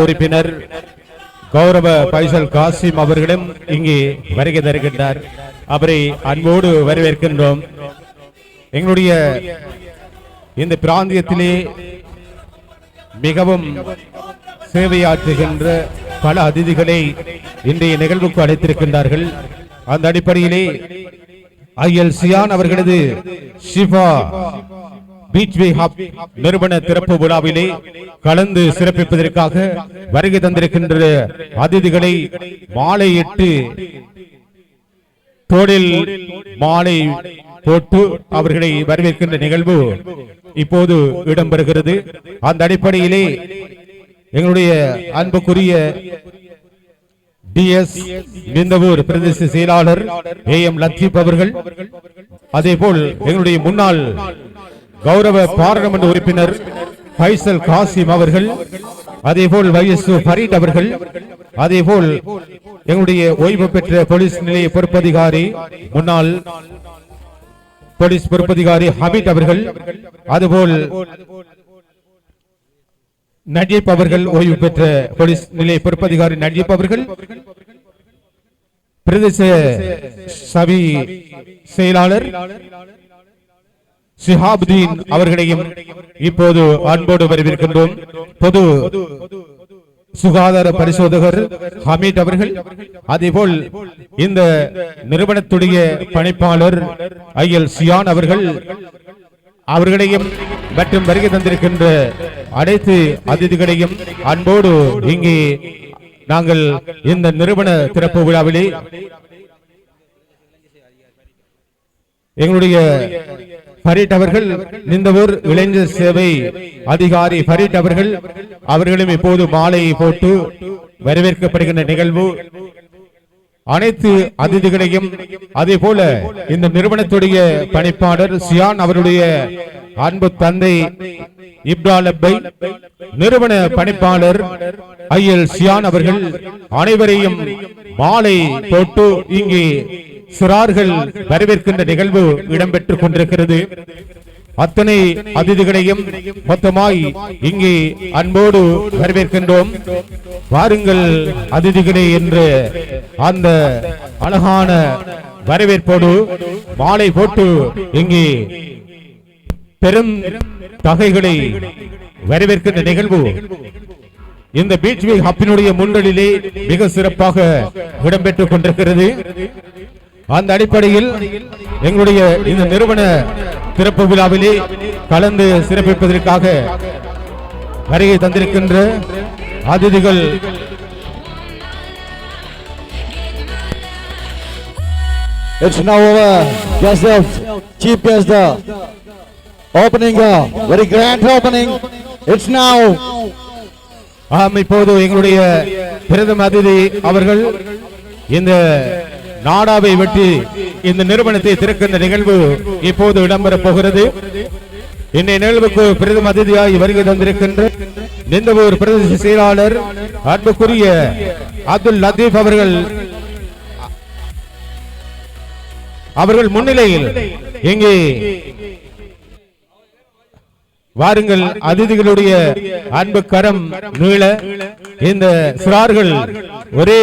உறுப்பினர் கௌரவ பைசல் காசிம் அவர்களும் இங்கே வருகை தருகின்றார். அவரை அன்போடு வரவேற்கின்றோம். எங்களுடைய இந்த பிராந்தியத்திலே மிகவும் சேவையாற்றுகின்ற பல அதிதிகளை இன்றைய நிகழ்வுக்கு அழைத்திருக்கின்றார்கள். அந்த அடிப்படையிலே ஐஎல் சியான் அவர்களது ஷிஃபா பீச்வே ஹப் நிறுவன திறப்பு விழாவிலே கலந்து சிறப்பிப்பதற்காக வருகை தந்திருக்கின்ற அதிதிகளை மாலையிட்டு தோளில் மாலை போட்டு அவர்களை வரவேற்கின்ற நிகழ்வு இப்போது இடம்பெறுகிறது. அந்த அடிப்படையிலே எங்களுடைய அன்புக்குரிய டிஎஸ் நிந்தவூர் பிரதேச செயலாளர் ஏஎம் லத்தீப் அவர்கள், அதேபோல் எங்களுடைய முன்னாள் கௌரவ பாராளுமன்ற உறுப்பினர் பைசல் காசிம் அவர்கள், அதேபோல் வைஎஸ் ஃபரீத் அவர்கள், அதேபோல் எங்களுடைய ஓய்வு பெற்ற போலீஸ் நிலைய பொறுப்பதிகாரி முன்னாள் போலீஸ் பொறுப்பதிகாரி ஹமீத் அவர்கள், அதுபோல் நஜீப் அவர்கள், ஓய்வு பெற்ற போலீஸ் நிலைய பொறுப்பதிகாரி நஜீப் அவர்கள், பிரதேச சபை செயலாளர் ஷிஹாபுதீன் அவர்களையும் இப்போது அன்போடு வரவேற்கின்றோம். பொது சுகாதார பரிசோதகர் ஹமீத் அவர்கள், அதேபோல் இந்த நிறுவனத்துடைய பணிப்பாளர் ஐஎல் சியான் அவர்கள், அவர்களையும் மற்றும் வருகை தந்திருக்கின்ற அனைத்து அதிதிகளையும் அன்போடு இங்கே நாங்கள் இந்த நிறுவன திறப்பு விழாவிலே எங்களுடைய ஃபரீத் அவர்கள், நிந்தவூர் இளைஞர் சேவை அதிகாரி ஃபரீத் அவர்கள், அவர்களும் இப்போது மாலையை போட்டு வரவேற்கப்படுகின்ற நிகழ்வு. அனைத்து அதிதிகளையும் அதே போல இந்த நிறுவனத்துடைய பணிப்பாளர் சியான் அவருடைய அன்பு தந்தை இப்ராலப்பை, நிறுவன பணிப்பாளர் ஐஎல் சியான் அவர்கள் அனைவரையும் மாலை போட்டு இங்கே சிறார்கள் வரவேற்கின்ற நிகழ்வு இடம்பெற்றுக் கொண்டிருக்கிறது. அத்தனை அதிதிகளையும் மொத்தமாய் இங்கே அன்போடு வரவேற்கின்றோம். வாருங்கள் அதிதிகளே என்று அந்த அழகான வரவேற்போடு மாலை போட்டு இங்கே பெரும் தகைகளை வரவேற்கின்ற நிகழ்வு இந்த பீச்வே ஹப்பினுடைய முன்னணியிலே மிக சிறப்பாக இடம்பெற்றுக் கொண்டிருக்கிறது. அந்த அடிப்படையில் எங்களுடைய இந்த நிறுவன திறப்பு விழாவிலே கலந்து சிறப்பிப்பதற்காக வருகை தந்திருக்கின்ற அதிதிகள் It's now over. Just the chief guest, the opening, very grand opening. It's now. இப்போது எங்களுடைய பிரதம அதிதி அவர்கள் இந்த நாடாவை வெட்டி இந்த நிறுவனத்தை திறக்கின்ற நிகழ்வு இப்போது இடம்பெறப் போகிறது. இந்த நிகழ்வுக்கு பிரதம அதிதியாய் வருகை தந்திருக்கின்ற நிந்தவூர் பிரதேச செயலாளர் அன்புக்குரிய அப்துல் லத்தீப் அவர்கள் முன்னிலையில் இங்கே வாருங்கள் அதிதிகளுடைய அன்பு கரம் நீள இந்த சிறார்கள் ஒரே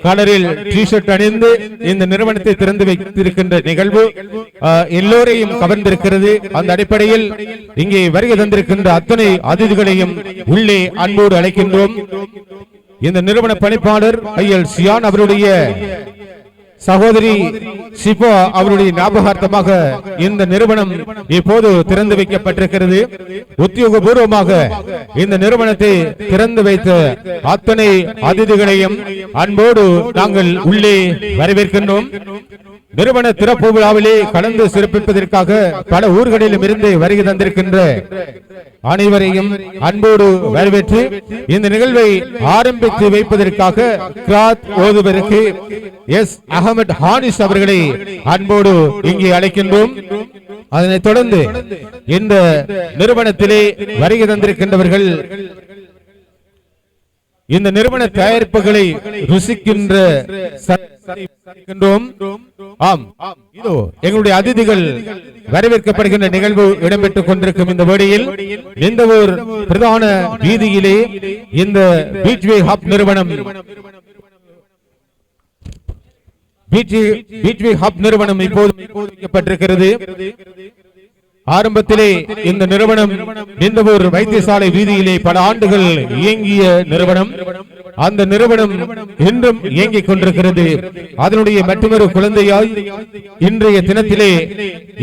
கலரில் டி-ஷர்ட் அணிந்து இந்த நிறுவனத்தை திறந்து வைத்திருக்கின்ற நிகழ்வு எல்லோரையும் கவர்ந்திருக்கிறது. அந்த அடிப்படையில் இங்கே வருகை தந்திருக்கின்ற அத்தனை அதிதிகளையும் உள்ளே அன்போடு அழைக்கின்றோம். இந்த நிறுவன பணிப்பாளர் ஐஎல் சியான் அவருடைய சகோதரி ஷிஃபா அவருடைய ஞாபகார்த்தமாக இந்த நிறுவனம் இப்போது திறந்து வைக்கப்பட்டிருக்கிறது. உத்தியோகபூர்வமாக இந்த நிறுவனத்தை திறந்து வைத்த அத்தனை அதிதிகளையும் அன்போடு நாங்கள் உள்ளே வரவேற்கின்றோம். நிறுவன திறப்பு விழாவிலே கலந்து சிறப்பிப்பதற்காக பல ஊர்களிலும் இருந்து வருகை தந்திருக்கின்ற அனைவரையும் அன்போடு வரவேற்று இந்த நிகழ்வை ஆரம்பித்து வைப்பதற்காக கிராத் ஓதுவதற்கு எஸ் அகமது ஹானிஸ் அவர்களை அன்போடு இங்கே அழைக்கின்றோம். அதனைத் தொடர்ந்து இந்த நிறுவனத்திலே வருகை தந்திருக்கின்றவர்கள் இந்த நிறுவன தயாரிப்புகளை ருசிக்கின்ற சந்திக்கின்றோம். ஆம், இதோ எங்களுடைய அதிதிகள் வரவேற்கப்படுகின்ற நிகழ்வு இடம்பெற்றுக் கொண்டிருக்கும் இந்த வேளையில் இந்த ஒரு பிரதான வீதியிலே இந்த பீச்வே ஹப் நிறுவனம் இப்போது வைக்கப்பட்டிருக்கிறது. ஆரம்பத்திலே இந்த நிறுவனம் நிந்தவூர் வைத்தியசாலை வீதியிலே பல ஆண்டுகள் இயங்கிய நிறுவனம். அந்த நிறுவனம் இன்றும் இயங்கிக் கொண்டிருக்கிறது. அதனுடைய மற்றொரு குழந்தையாய் இன்றைய தினத்திலே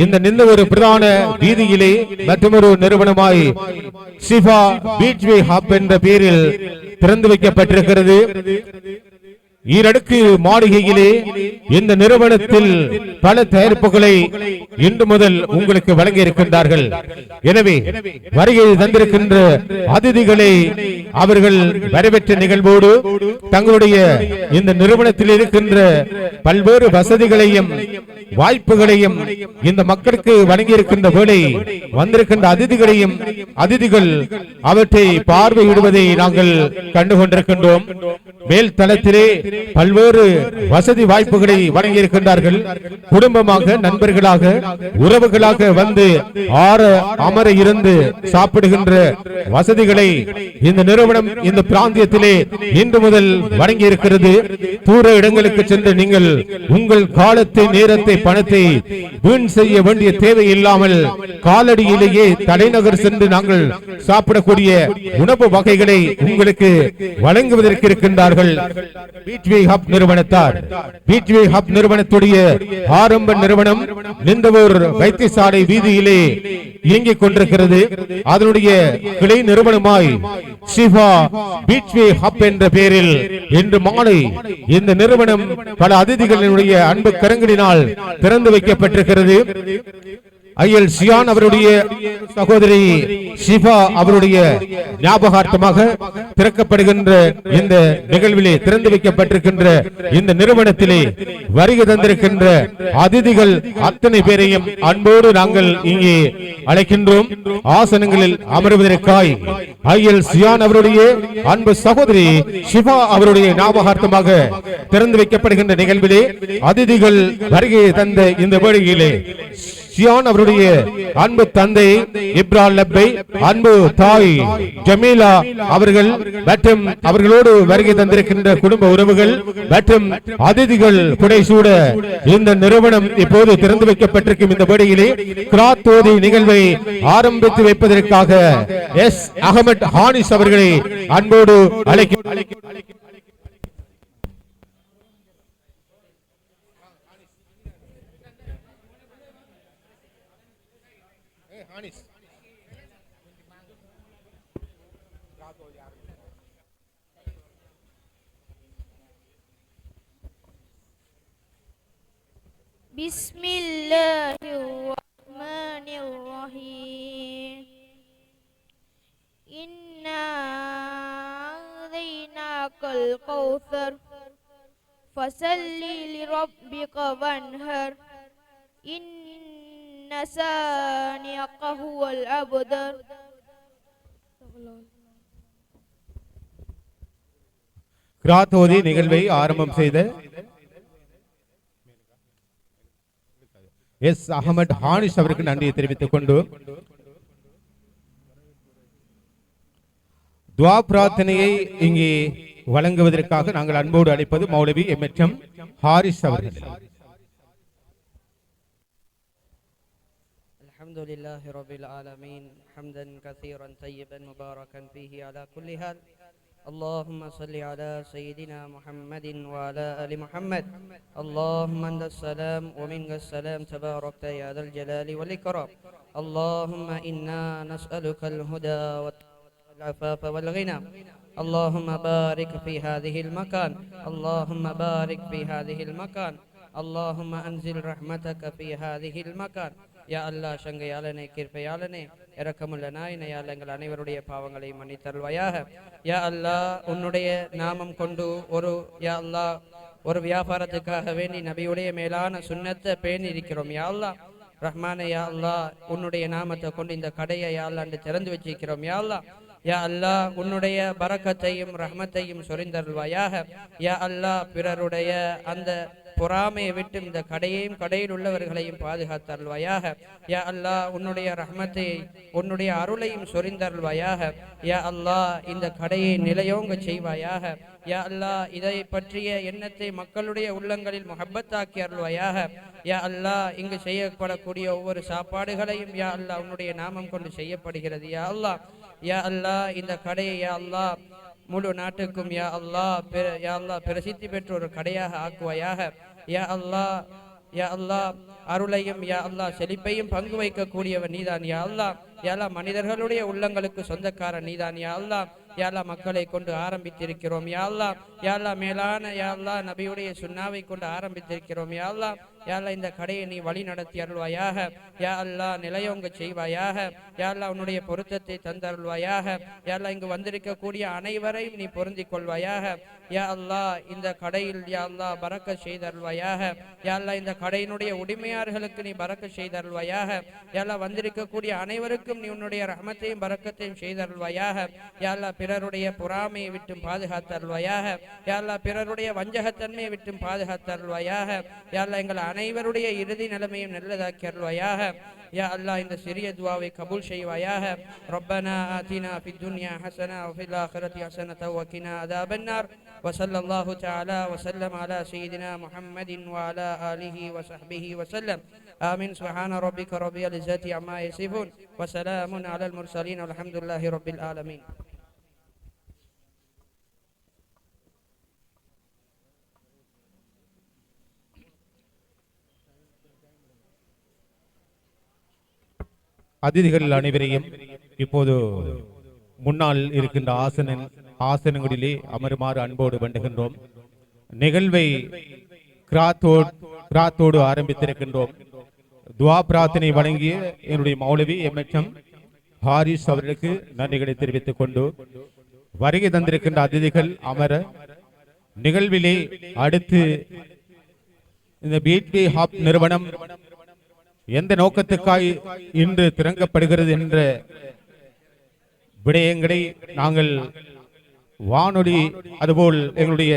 இந்த நிந்தவூர் பிரதான வீதியிலே மற்றொரு நிறுவனமாய் சிஃபா பீச்வே ஹப் என்ற பெயரில் திறந்து வைக்கப்பட்டிருக்கிறது. ஈரடுக்கு மாளிகையிலே இந்த நிறுவனத்தில் பல தயாரிப்புகளை இன்று முதல் உங்களுக்கு வழங்கி இருக்கின்றார்கள். எனவே வருகை தந்திருக்கின்ற அதிதிகளை அவர்கள் வரவேற்ற நிகழ்வோடு தங்களுடைய இந்த நிறுவனத்தில் இருக்கின்ற பல்வேறு வசதிகளையும் வாய்ப்புகளையும் இந்த மக்களுக்கு வழங்கி இருக்கின்ற வேளை வந்திருக்கின்ற அதிதிகள் அவற்றை பார்வையிடுவதை நாங்கள் கண்டுகொண்டிருக்கின்றோம். மேல் தளத்திலே பல்வேறு வசதி வாய்ப்புகளை வழங்கி இருக்கின்றார்கள். குடும்பமாக, நண்பர்களாக, உறவுகளாக வந்து அமர இருந்து சாப்பிடுகின்ற வசதிகளை இந்த நிறுவனம் இந்த பிராந்தியத்திலே இன்று முதல் வழங்கி இருக்கிறது. தூர இடங்களுக்கு சென்று நீங்கள் உங்கள் காலத்தை, நேரத்தை, பணத்தை வீண் செய்ய வேண்டிய தேவை இல்லாமல் காலடியிலேயே தலைநகர் சென்று நாங்கள் சாப்பிடக்கூடிய உணவு வகைகளை உங்களுக்கு வழங்குவதற்கு இருக்கின்றார்கள். பீச்வே ஹப் நிறுவனத்தார். பீச்வே ஹப் நிறுவனத்துடைய ஆரம்ப நிறுவனம் நிந்தவூர் வைத்தியசாலை வீதியிலே இயங்கிக் கொண்டிருக்கிறது. அதனுடைய கிளை நிறுவனமாய் சிஃபா பீச்வே ஹப் என்ற பெயரில் இன்று மாலை இந்த நிறுவனம் பல அதிதிகளினுடைய அன்பு கரங்களினால் திறந்து வைக்கப்பட்டிருக்கிறது. ஐயல் சியான் அவருடைய சகோதரி ஷிஃபா அவருடைய ஞாபகார்த்தமாக திறக்கப்படுகின்ற இந்த நிகழ்விலே திறந்து வைக்கப்பட்டிருக்கின்ற இந்த நிறுவனத்திலே வருகை தந்திருக்கின்ற அதிதிகள் அத்தனை பேரையும் அன்போடு நாங்கள் இங்கே அழைக்கின்றோம். ஆசனங்களில் அமர்வதற்காய் ஐயல் சியான் அவருடைய அன்பு சகோதரி ஷிஃபா அவருடைய ஞாபகார்த்தமாக திறந்து வைக்கப்படுகின்ற நிகழ்விலே அதிதிகள் வருகை தந்த இந்த வேளையிலே சியான் அவருடைய அன்பு தந்தை இப்ரால் லப்பை, அன்பு தாய் ஜமீலா அவர்கள் மற்றும் அவர்களோடு வருகை தந்திருக்கின்ற குடும்ப உறவுகள் மற்றும் அதிதிகள் புடைசூட இந்த நிறுவனம் இப்போது திறந்து வைக்கப்பட்டிருக்கும் இந்த வேளையிலே கிராத் ஓதி நிகழ்வை ஆரம்பித்து வைப்பதற்காக எஸ் அகமட் ஹானிஸ் அவர்களை அன்போடு அழைக்க Bismillahirrahmanirrahim. Inna a'tainakal kautsar fasalli lirabbika wanhar inna saniyaka huwal abtar. கிராத்தோதி நிகழ்வை ஆரம்பம் செய்த எஸ் அகமட் ஹானிஸ் அவருக்கு நன்றியை தெரிவித்துக் கொண்டு துவா பிரார்த்தனையை இங்கே வழங்குவதற்காக நாங்கள் அன்போடு அழைப்பது மௌலவி எம்.எச்.எம். ஹாரிஸ் அவர்கள். அல்ஹம்துலில்லாஹி ரப்பில் ஆலமீன் ஹம்தன் கஸீரன் தய்யிபன் முபாரக்கன் ஃபீஹி அலா குல்லி ஹால். اللهم صل على سيدنا محمد وعلى آل محمد. اللهم أنت السلام ومنك السلام تباركت يا ذا الجلال والإكرام. اللهم إنا نسألك الهدى والعفاف والغنى. اللهم بارك في هذه المكان. اللهم بارك في هذه المكان. اللهم أنزل رحمتك في هذه المكان. யா அல்லா சங்கையாளனே, கிருபையாளனே, இரக்கமுள்ள நாயனே, யா அல்லா எங்கள் அனைவருடைய பாவங்களை மன்னித்தருள்வாயாக. யா அல்லா உன்னுடைய நாமம் கொண்டு ஒரு வியாபாரத்துக்காக வேண்டி நபியுடைய மேலான சுன்னத்தை பேணி இருக்கிறோம். யா அல்லா ரஹ்மானே, யா அல்லா உன்னுடைய நாமத்தை கொண்டு இந்த கடையை யா அல்லா திறந்து வச்சிருக்கிறோம். யா அல்லா யா அல்லாஹ் உன்னுடைய பரக்கத்தையும் ரஹ்மத்தையும் சொரிந்தருள்வாயாக. யா அல்லாஹ் பிறருடைய அந்த பொறாமையை விட்டு இந்த கடையையும் கடையில் உள்ளவர்களையும் பாதுகாத்தருள்வாயாக. யா அல்லாஹ் உன்னுடைய ரஹ்மத்தை உன்னுடைய அருளையும் சொரிந்தருள்வாயாக. யா அல்லாஹ் இந்த கடையை நிலையோங்க செய்வாயாக. யா அல்லாஹ் இதை பற்றிய எண்ணத்தை மக்களுடைய உள்ளங்களில் முஹப்பத்தாக்கி அருள்வாயாக. யா அல்லாஹ் இங்கு செய்யப்படக்கூடிய ஒவ்வொரு சாப்பாடுகளையும் யா அல்லாஹ் உன்னுடைய நாமம் கொண்டு செய்யப்படுகிறது. யா அல்லாஹ் யா அல்லாஹ் இந்த கடையை யா அல்லாஹ் முழு நாட்டுக்கும் யா அல்லாஹ் பிரசித்தி பெற்ற ஒரு கடையாக ஆக்குவாயாக. யா அல்லாஹ் யா அல்லாஹ் அருளையும் யா அல்லாஹ் செழிப்பையும் பங்கு வைக்கக்கூடியவர் நீதான் யா அல்லாஹ். யா அல்லாஹ் மனிதர்களுடைய உள்ளங்களுக்கு சொந்தக்காரன் நீதான் யா அல்லாஹ். யா அல்லாஹ் மக்களை கொண்டு ஆரம்பித்திருக்கிறோம் யா அல்லாஹ். யா அல்லாஹ் மேலான யா அல்லாஹ் நபியுடைய சுன்னாவை கொண்டு ஆரம்பித்திருக்கிறோம் யா அல்லாஹ். யா அல்லாஹ் இந்த கடையை நீ வழி நடத்தி அருள்வாயாக. யா அல்லாஹ் நிலையோங்க செய்வாயாக. யா அல்லாஹ் உன்னுடைய பொருத்தத்தை தந்தருள்வாயாக. யா அல்லாஹ் இங்கு வந்திருக்கக்கூடிய அனைவரையும் நீ பொருந்திக் கொள்வாயாக. யா அல்லாஹ் இந்த கடையில் யா அல்லாஹ் பரக்க செய்தருள்வாயாக. யா அல்லாஹ் இந்த கடையினுடைய உரிமையாளர்களுக்கு நீ பரக்க செய்தருள்வாயாக. யா அல்லாஹ் வந்திருக்கக்கூடிய அனைவருக்கும் நீ உன்னுடைய ரஹ்மத்தையும் பரக்கத்தையும் செய்தருள்வாயாக. யா அல்லாஹ் பிறருடைய பொறாமையை விட்டும் பாதுகாத்தருள்வாயாக. யா அல்லாஹ் பிறருடைய வஞ்சகத்தன்மையை விட்டும் பாதுகாத்தருள்வாயாக. யா அல்லாஹ் எங்கள் அனைவருடைய இறுதி நிலைமையும் நல்லதாக்கி அருள்வாயாக. யா அல்லாஹ் இந்த சிறிய துஆவை கபூல் செய்வாயாக. ரப்பனா ஆதினா ஃபித் துன்யா ஹஸனா வ ஃபில் ஆখিরাতি ஹஸனத வ கினா அஸாபன் நார். வ ஸல்லல்லாஹு தஆலா வ ஸல்லம் அலா சய்யிதினா முஹம்மதின் வ அலா ஆலிஹி வ ஸஹ்பிஹி வ ஸல்லம். ஆமீன். சுப்ஹான ரப்பிக ரப்பில் இஸ்ஸத்தி அம்மா யசிஃபூன் வ ஸலாமுன் அலல் முர்ஸலீன் வல்ஹம்துலில்லாஹி ரப்பில் ஆலமீன். அதிதிகள் அனைவரையும் இப்போது முன்னால் இருக்கின்ற ஆசனங்களிலே அமருமாறு அன்போடு வேண்டுகின்றோம். நிகழ்வை கிராத்தோடு ஆரம்பித்திருக்கின்றோம். துவா பிரார்த்தனை வழங்கிய என்னுடைய மௌலவி எம்எச்எம் ஹாரிஸ் அவர்களுக்கு நன்றிகளை தெரிவித்துக் கொண்டு வருகை தந்திருக்கின்ற அதிதிகள் அமர நிகழ்விலே அடுத்து இந்த பீட்வே ஹப் நிறுவனம் எந்த நோக்கத்துக்காய் இன்று திறக்கப்படுகிறது என்ற விடயங்களை நாங்கள் வானொலி அதுபோல் எங்களுடைய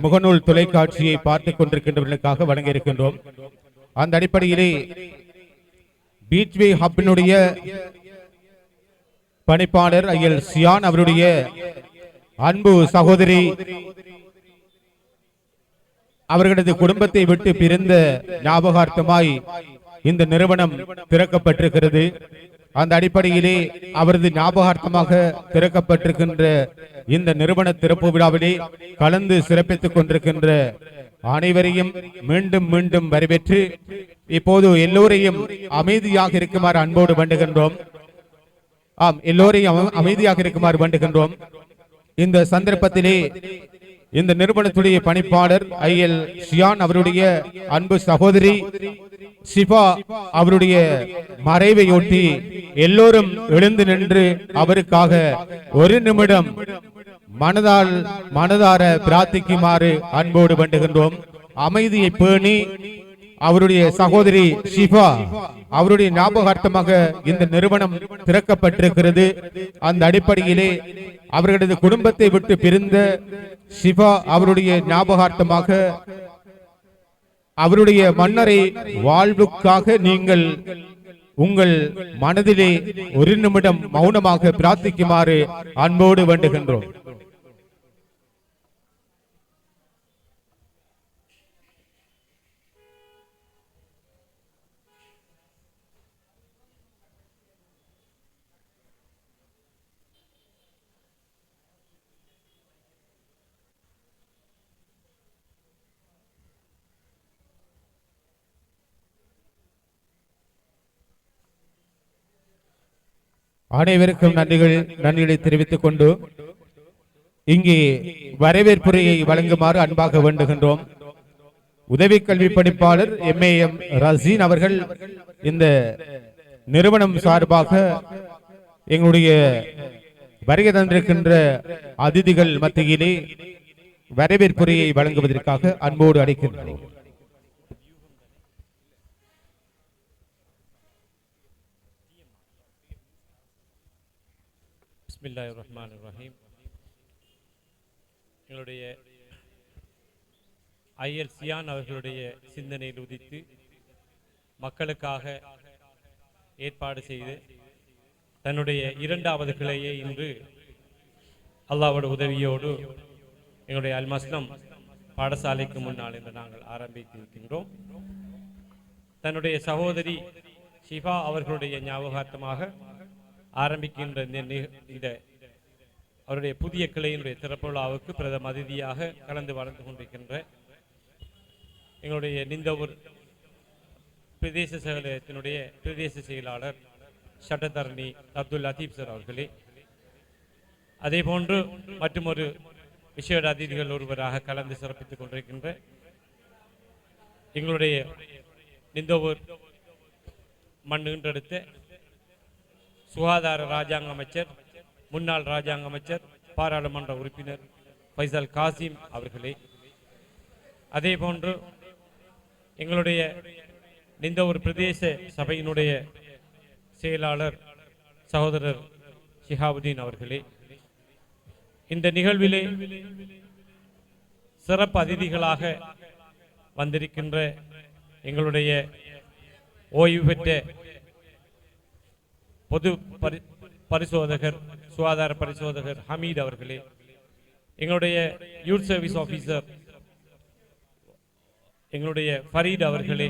முகநூல் தொலைக்காட்சியை பார்த்துக் கொண்டிருக்கின்றவர்களுக்காக வழங்க இருக்கின்றோம். அந்த அடிப்படையிலே பீட்வே ஹப்பினுடைய பணிப்பாளர் ஐயல் சியான் அவருடைய அன்பு சகோதரி அவர்களது குடும்பத்தை விட்டு பிரிந்த ஞாபகார்த்தமாய் இந்த நிறுவனம் திறக்கப்பட்டிருக்கிறது. அந்த அடிப்படையிலே அவரது ஞாபகார்த்தமாக திறக்கப்பட்டிருக்கின்ற இந்த நிறுவன திறப்பு விழாவிலே கலந்து சிறப்பித்துக் கொண்டிருக்கின்ற அனைவரையும் மீண்டும் மீண்டும் வரவேற்று இப்போது எல்லோரையும் அமைதியாக இருக்குமாறு அன்போடு வேண்டுகின்றோம். எல்லோரையும் அமைதியாக இருக்குமாறு வேண்டுகின்றோம். இந்த சந்தர்ப்பத்திலே இந்த நிறுவனத்துடைய பணிப்பாளர் ஐஎல் ஷியான் அவருடைய அன்பு சகோதரி சிபா அவருடைய மறைவையொட்டி எல்லோரும் எழுந்து நின்று அவருக்காக ஒரு நிமிடம் மனதார பிரார்த்திக்குமாறு அன்போடு வேண்டுகின்றோம். அமைதியை பேணி அவருடைய சகோதரி ஷிபா அவருடைய ஞாபகார்த்தமாக இந்த நிறுவனம் திறக்கப்பட்டிருக்கிறது. அந்த அடிப்படையிலே அவர்களது குடும்பத்தை விட்டு பிரிந்த ஷிபா அவருடைய ஞாபகார்த்தமாக அவருடைய மன்னரை வாழ்வுக்காக நீங்கள் உங்கள் மனதிலே ஒரு நிமிடம் மௌனமாக பிரார்த்திக்குமாறு அன்போடு வேண்டுகின்றோம். அனைவருக்கும் நன்றிகளை தெரிவித்துக் கொண்டு இங்கே வரவேற்புரையை வழங்குமாறு அன்பாக வேண்டுகின்றோம். உதவி கல்வி படிப்பாளர் எம்ஏஎம் ரசீன் அவர்கள் இந்த நிறுவனம் சார்பாக எங்களுடைய வருகை தந்திருக்கின்ற அதிதிகள் மத்தியிலே வரவேற்புரையை வழங்குவதற்காக அன்போடு அழைக்கின்றோம். பிஸ்மில்லாஹிர் ரஹ்மானிர் ரஹீம். எங்களுடைய ஐஎல் சியான் அவர்களுடைய சிந்தனையில் உதித்து மக்களுக்காக ஏற்பாடு செய்து தன்னுடைய இரண்டாவது கிளையை இன்று அல்லாஹ்வுடைய உதவியோடு எங்களுடைய அல் மஸ்லம் பாடசாலைக்கு முன்னால் இன்று நாங்கள் ஆரம்பித்திருக்கின்றோம். தன்னுடைய சகோதரி ஷிஃபா அவர்களுடைய ஞாபகார்த்தமாக ஆரம்பிக்கின்ற இந்த அவருடைய புதிய கிளையினுடைய திறப்பு விழாவுக்கு பிரதம அதிதியாக கலந்து வளர்ந்து கொண்டிருக்கின்ற எங்களுடைய நிந்தவூர் பிரதேச செயலகத்தினுடைய பிரதேச செயலாளர் சட்டத்தரணி அப்துல் லத்தீப் சார் அவர்களே, அதே போன்று மற்றொரு விசேட அதிதிகள் ஒருவராக கலந்து சிறப்பித்துக் கொண்டிருக்கின்ற எங்களுடைய நிந்தவூர் மண் ஈன்றெடுத்த சுகாதார ராஜாங்க அமைச்சர், முன்னாள் ராஜாங்க அமைச்சர், பாராளுமன்ற உறுப்பினர் ஃபைசல் காசிம் அவர்களே, அதே போன்று எங்களுடைய நிந்தவூர் பிரதேச சபையினுடைய செயலாளர் சகோதரர் ஷிஹாபுதீன் அவர்களே, இந்த நிகழ்விலே சிறப்பு அதிதிகளாக வந்திருக்கின்ற எங்களுடைய ஓய்வு பெற்ற பொது பரிசோதகர் சுகாதார பரிசோதகர் ஹமீத் அவர்களே, எங்களுடைய யூத் சர்வீஸ் ஆபீசர் எங்களுடைய ஃபரீத் அவர்களே,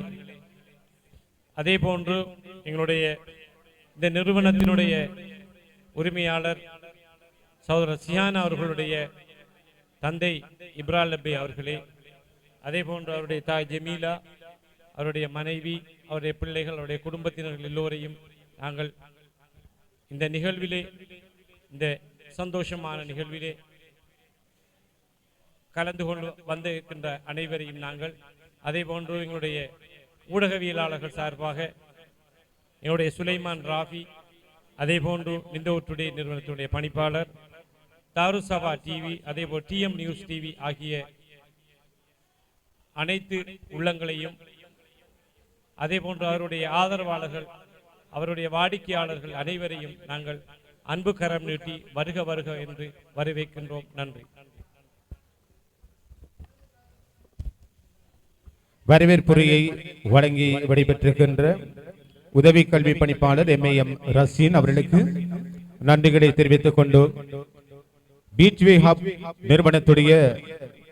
அதே போன்று எங்களுடைய இந்த நிறுவனத்தினுடைய உரிமையாளர் சகோதரர் சியான் அவர்களுடைய தந்தை இப்ரால் லப்பி அவர்களே, அதே போன்று அவருடைய தாய் ஜமீலா, அவருடைய மனைவி, அவருடைய பிள்ளைகள், அவருடைய குடும்பத்தினர்கள் எல்லோரையும் நாங்கள் இந்த நிகழ்விலே, இந்த சந்தோஷமான நிகழ்விலே கலந்து கொண்டு வந்திருக்கின்ற அனைவரையும் நாங்கள், அதே போன்று எங்களுடைய ஊடகவியலாளர்கள் சார்பாக எங்களுடைய சுலைமான் ராஃபி, அதே போன்று நிந்தவூர் டுடே நிறுவனத்தினுடைய பணிப்பாளர், தாருசபா டிவி, அதே போல் டிஎம் நியூஸ் டிவி ஆகிய அனைத்து உள்ளங்களையும், அதே போன்று அவருடைய ஆதரவாளர்கள், அவருடைய வாடிக்கையாளர்கள் அனைவரையும் நாங்கள் அன்பு கரம் நீட்டி வருக வருக என்று வரவேற்கின்றோம். நன்றி. வரவேற்புரையை வழங்கி விடைபெற்றிருக்கின்ற உதவி கல்வி பணிப்பாளர் MAM ரசீன் அவர்களுக்கு நன்றிகளை தெரிவித்துக் கொண்டு பீச்வே ஹப் நிறுவனத்துடைய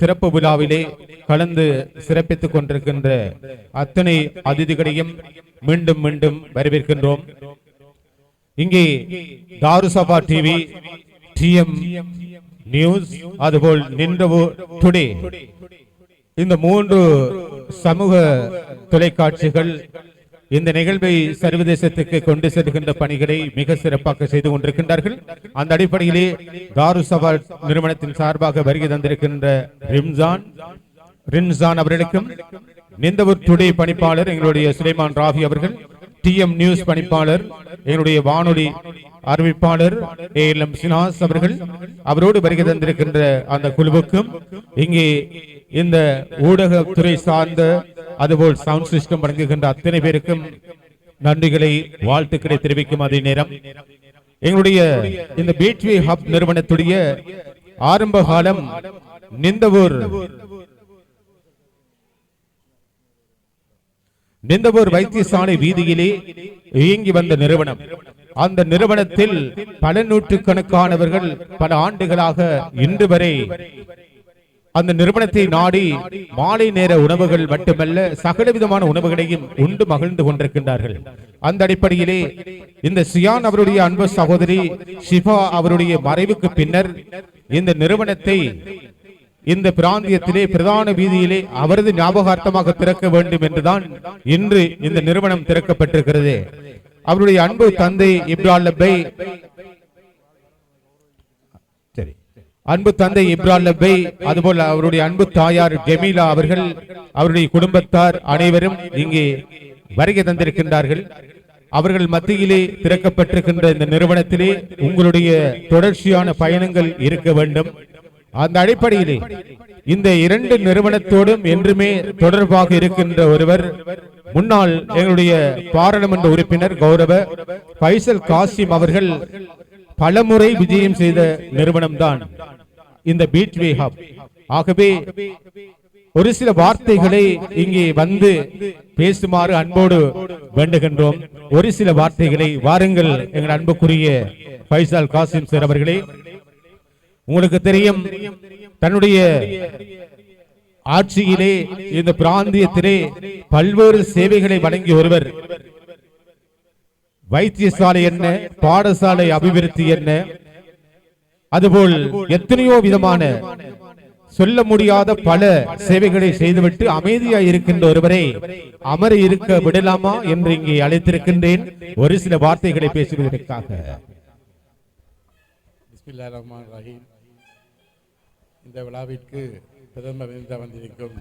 திறப்பு விழாவிலே கலந்து சிறப்பித்துக் கொண்டிருக்கின்ற அத்தனை அதிதிகளையும் மீண்டும் மீண்டும் வரவேற்கின்றோம். இங்கே தாருசபா டிவி, TM நியூஸ், அதுபோல் நிந்தவூர் டுடே, இந்த 3 சமூக தொலைக்காட்சிகள் இந்த நிகழ்வை சர்வதேசத்துக்கு கொண்டு செல்கின்ற பணிகளை மிக சிறப்பாக செய்து கொண்டிருக்கின்றார்கள். அந்த அடிப்படையிலே தாருசபா நிறுவனத்தின் சார்பாக வருகை தந்திருக்கின்ற ரின்சான் அவர்களுக்கும், நிந்தவூர் டுடே பணிப்பாளர் எங்களுடைய சுலைமான் ராஃபி அவர்கள், TM நியூஸ் பணிப்பாளர் எங்களுடைய வானொலி அறிவிப்பாளர் ALM சினாஸ் அவர்கள், அவரோடு வருகை தந்திருக்கின்ற அந்த குழுவுக்கும், இங்கே இந்த ஊடகத்துறை சார்ந்த அதுபோல் சவுண்ட் சிஸ்டம் வழங்குகின்ற அத்தனை பேருக்கும் நன்றிகளை வாழ்த்துக்களை தெரிவிக்கும் அதே நேரம் எங்களுடைய இந்த பீச்வே ஹப் நிறுவனத்துடைய ஆரம்ப காலம் நிந்தவூர் வைத்தியசாலை வீதியிலே இயங்கி வந்த நிறுவனம். அந்த நிறுவனத்தில் பல நூற்றுக்கணக்கானவர்கள் பல ஆண்டுகளாக இன்று வரை அந்த நிறுவனத்தை நாடி மாலை நேர உணவுகள் மட்டுமல்ல சகல விதமான உணவுகளையும் உண்டு மகிழ்ந்து கொண்டிருக்கின்றார்கள். அந்த அடிப்படையிலே இந்த சியான் அவருடைய அன்பு சகோதரி ஷிஃபா அவருடைய மறைவுக்கு பின்னர் இந்த நிறுவனத்தை இந்த பிராந்தியத்திலே பிரதான வீதியிலே அவரது ஞாபகார்த்தமாக திறக்க வேண்டும் என்றுதான் இன்று இந்த நிறுவனம் திறக்கப்பட்டிருக்கிறது. அவருடைய அன்பு தந்தை இப்ரால் லப்பை, அன்பு தந்தை இப்ரால் லப்பை, அதுபோல் அவருடைய அன்பு தாயார் ஜமீலா அவர்கள், அவருடைய குடும்பத்தார் அனைவரும் இங்கே வருகை தந்திருக்கின்றார்கள். அவர்கள் மத்தியிலே திறக்கப்பட்டிருக்கின்ற இந்த நிறுவனத்திலே உங்களுடைய தொடர்ச்சியான பயணங்கள் இருக்க வேண்டும். அந்த அடிப்படையிலே இந்த 2 நிறுவனத்தோடும் என்றுமே தொடர்பாக இருக்கின்ற ஒருவர் முன்னாள் எங்களுடைய பாராளுமன்ற உறுப்பினர் கௌரவ ஃபைசல் காசிம் அவர்கள் பலமுறை விஜயம் செய்த நிறுவனம் தான் இந்த பீச்வே ஹப். ஆகவே ஒரு சில வார்த்தைகளை இங்கே வந்து பேசுமாறு அன்போடு வேண்டுகின்றோம். ஒரு சில வார்த்தைகளை வாருங்கள் எங்கள் அன்புக்குரிய ஃபைசல் காசிம் சார் அவர்களே. உங்களுக்கு தெரியும், தன்னுடைய ஆட்சியிலே இந்த பிராந்தியத்திலே பல்வேறு சேவைகளை வழங்கி ஒருவர். வைத்தியசாலை என்ன, பாடசாலை அபிவிருத்தி என்ன, அதுபோல் எத்தனையோ விதமான சொல்ல முடியாத பல சேவைகளை செய்துவிட்டு அமைதியாக இருக்கின்ற ஒருவரை அமர இருக்க விடலாமா என்று இங்கே அழைத்திருக்கின்றேன் ஒரு சில வார்த்தைகளை பேசுவதற்காக. பிஸ்மில்லாஹிர் ரஹ்மானிர் ரஹீம். இந்த விழாவிற்கு பிரதமர் விருந்த வந்திருக்கும்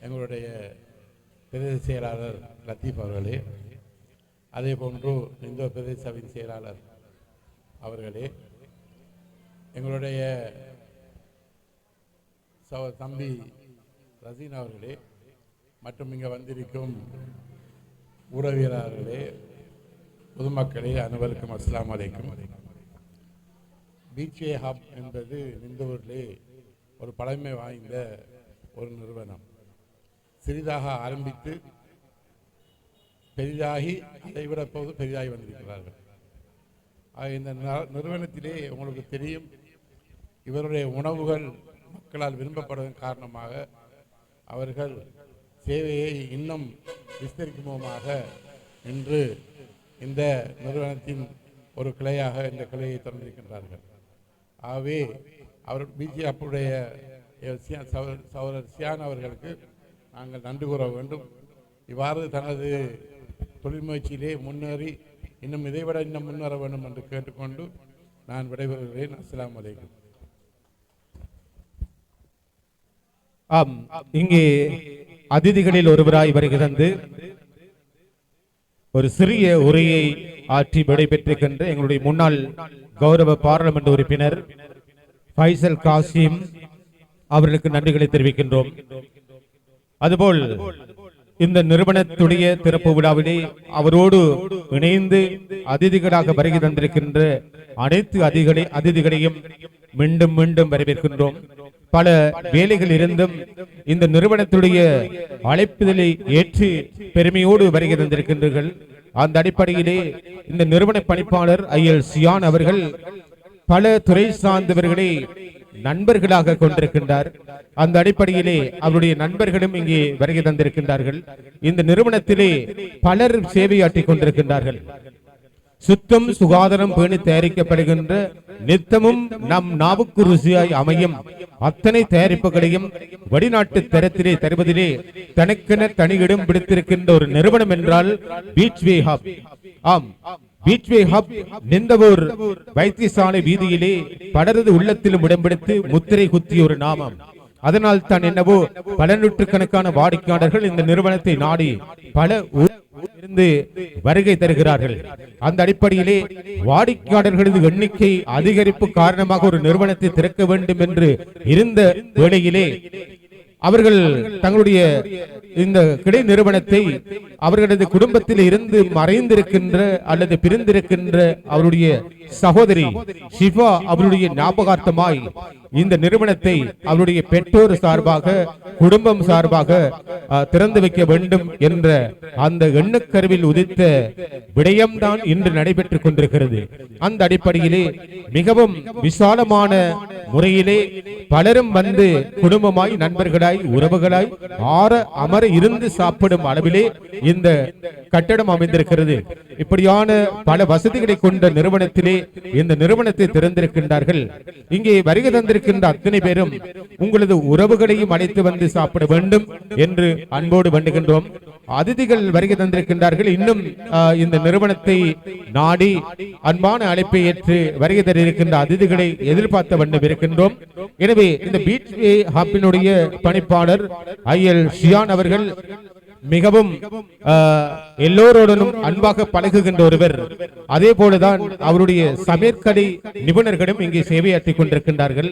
எங்களுடைய பிரதேச செயலாளர் லத்தீப் அவர்களே, அதே போன்று இந்தோ பிரதேச சபையின் செயலாளர் அவர்களே, எங்களுடைய தம்பி ரசீன் அவர்களே, மற்றும் இங்கே வந்திருக்கும் ஊடகவியலாளர்களே, பொதுமக்களே, அனைவருக்கும் அஸ்ஸலாமு அலைக்கும். பீச்வே ஹப் என்பது நிந்தவூரிலே ஒரு பழமை வாய்ந்த ஒரு நிறுவனம். சிறிதாக ஆரம்பித்து பெரிதாகி அதைவிட போது பெரிதாகி வந்திருக்கிறார்கள். இந்த நிறுவனத்திலே உங்களுக்கு தெரியும், இவருடைய உணவுகள் மக்களால் விரும்பப்படுவதன் காரணமாக அவர்கள் சேவையை இன்னும் விஸ்தரிக்குமாக இன்று இந்த நிறுவனத்தின் ஒரு கிளையாக இந்த கிளையை திறந்திருக்கின்றார்கள். ஆகவே அவர் பிஜேபியுடைய சகோதரர் சியான் அவர்களுக்கு நாங்கள் நன்றி கூற வேண்டும். இவ்வாறு தனது தொழில் முயற்சியிலே முன்னேறி இன்னும் இதைவிட இன்னும் முன்னேற வேண்டும் என்று கேட்டுக்கொண்டு நான் விடைபெறுகிறேன். அஸ்ஸலாமு அலைக்கும். ஆம், இங்கே அதிதிகளில் ஒருவராய் வருகை தந்து ஒரு சிறிய உரையை ஆற்றி விடைபெற்றிருக்கின்ற எங்களுடைய முன்னாள் கௌரவ பாராளுமன்ற உறுப்பினர் ஃபைசல் காசிம் அவர்களுக்கு நன்றிகளை தெரிவிக்கின்றோம். அதுபோல் இந்த நிறுவனத்துடைய திறப்பு விழாவிலே அவரோடு இணைந்து அதிதிகளாக வருகை தந்திருக்கின்ற அனைத்து அதிதிகளையும் மீண்டும் மீண்டும் வரவேற்கின்றோம். பல வேலைகள் இருந்தும் இந்த நிறுவனத்துடைய அழைப்புதலை ஏற்று பெருமையோடு வருகை தந்திருக்கின்றீர்கள். அந்த அடிப்படையிலே இந்த நிறுவன பணிப்பாளர் ஐஎல் சியான் அவர்கள் பல துறை சார்ந்தவர்களை நண்பர்களாக கொண்டிருக்கின்றார். அந்த அடிப்படையிலே அவருடைய நண்பர்களும் இங்கே வருகை தந்திருக்கின்றார்கள். இந்த நிறுவனத்திலே பலர் சேவையாற்றிக் கொண்டிருக்கின்றார்கள். சுத்தம் சுகாதாரம் பேணி தயாரிக்கப்படுகின்ற நித்தமும் நம் நாவுக்கு ருசியாய் அமையும் அத்தனை தயாரிப்புகளையும் வெளிநாட்டு தரத்திலே தருவதிலே தனக்கென தனியிடம் பிடித்திருக்கின்ற ஒரு நிறுவனம் என்றால் பீச்வே ஹப். ஆம், பீச்வே ஹப் நிந்தவூர் வைத்தியசாலை வீதியிலே பலரது உள்ளத்திலும் இடம்பிடித்து முத்திரை குத்திய ஒரு நாமம். அதனால் தான் என்னவோ பல நூற்றுக்கணக்கான வாடிக்கையாளர்கள் இந்த நிறுவனத்தை நாடி பல இருந்து வருகை தருகிறார்கள். அந்த அடிப்படையிலே வாடிக்கையாளர்களது எண்ணிக்கை அதிகரிப்பு காரணமாக ஒரு நிறுவனத்தை திறக்க வேண்டும் என்று இருந்த வேளையிலே அவர்கள் தங்களுடைய இந்த கிடை நிறுவனத்தை அவர்களது குடும்பத்தில் இருந்து மறைந்திருக்கின்ற அல்லது பிரிந்திருக்கின்ற அவருடைய சகோதரி ஷிஃபா அவருடைய ஞாபகார்த்தமாய் இந்த நிறுவனத்தை அவருடைய பெற்றோர் சார்பாக குடும்பம் சார்பாக திறந்து வைக்க வேண்டும் என்ற அந்த எண்ணக்கருவில் உதித்த விடயம்தான் இன்று நடைபெற்றுக் கொண்டிருக்கிறது. அந்த அடிப்படையிலே மிகவும் விசாலமான முறையிலே பலரும் வந்து குடும்பமாய் நண்பர்களாய் உறவுகளாய் அமர இருந்து சாப்பிடும் அளவிலே இந்த கட்டடம் அமைந்திருக்கிறது. இப்படியான பல வசதிகளை கொண்ட நிறுவனத்திலே இந்த நிறுவனத்தை திறந்திருக்கின்றார்கள். இங்கே வருகை தந்திருக்கின்ற அத்தனை பேரும் உங்களது உறவுகளையும் அழைத்து வந்து சாப்பிட வேண்டும் என்று அன்போடு வேண்டுகின்றோம். அதிதிகள் வருகை தந்திருக்கின்றார்கள். இன்னும் இந்த நிறுவனத்தை நாடி அன்பான அழைப்பை ஏற்று வருகை தர இருக்கின்ற அதிதிகளை எதிர்பார்த்த வண்ணம் இருக்கின்றோம். எனவே இந்த பீச்வே ஹப்பினுடைய பணிப்பாளர் ஐஎல் ஷியான் அவர்கள் மிகவும் எல்லோருடனும் அன்பாக பழகுகின்ற ஒருவர். அதே போலதான் அவருடைய சமையற்கடை நிபுணர்களும் இங்கே சேவையாற்றிக் கொண்டிருக்கின்றார்கள்.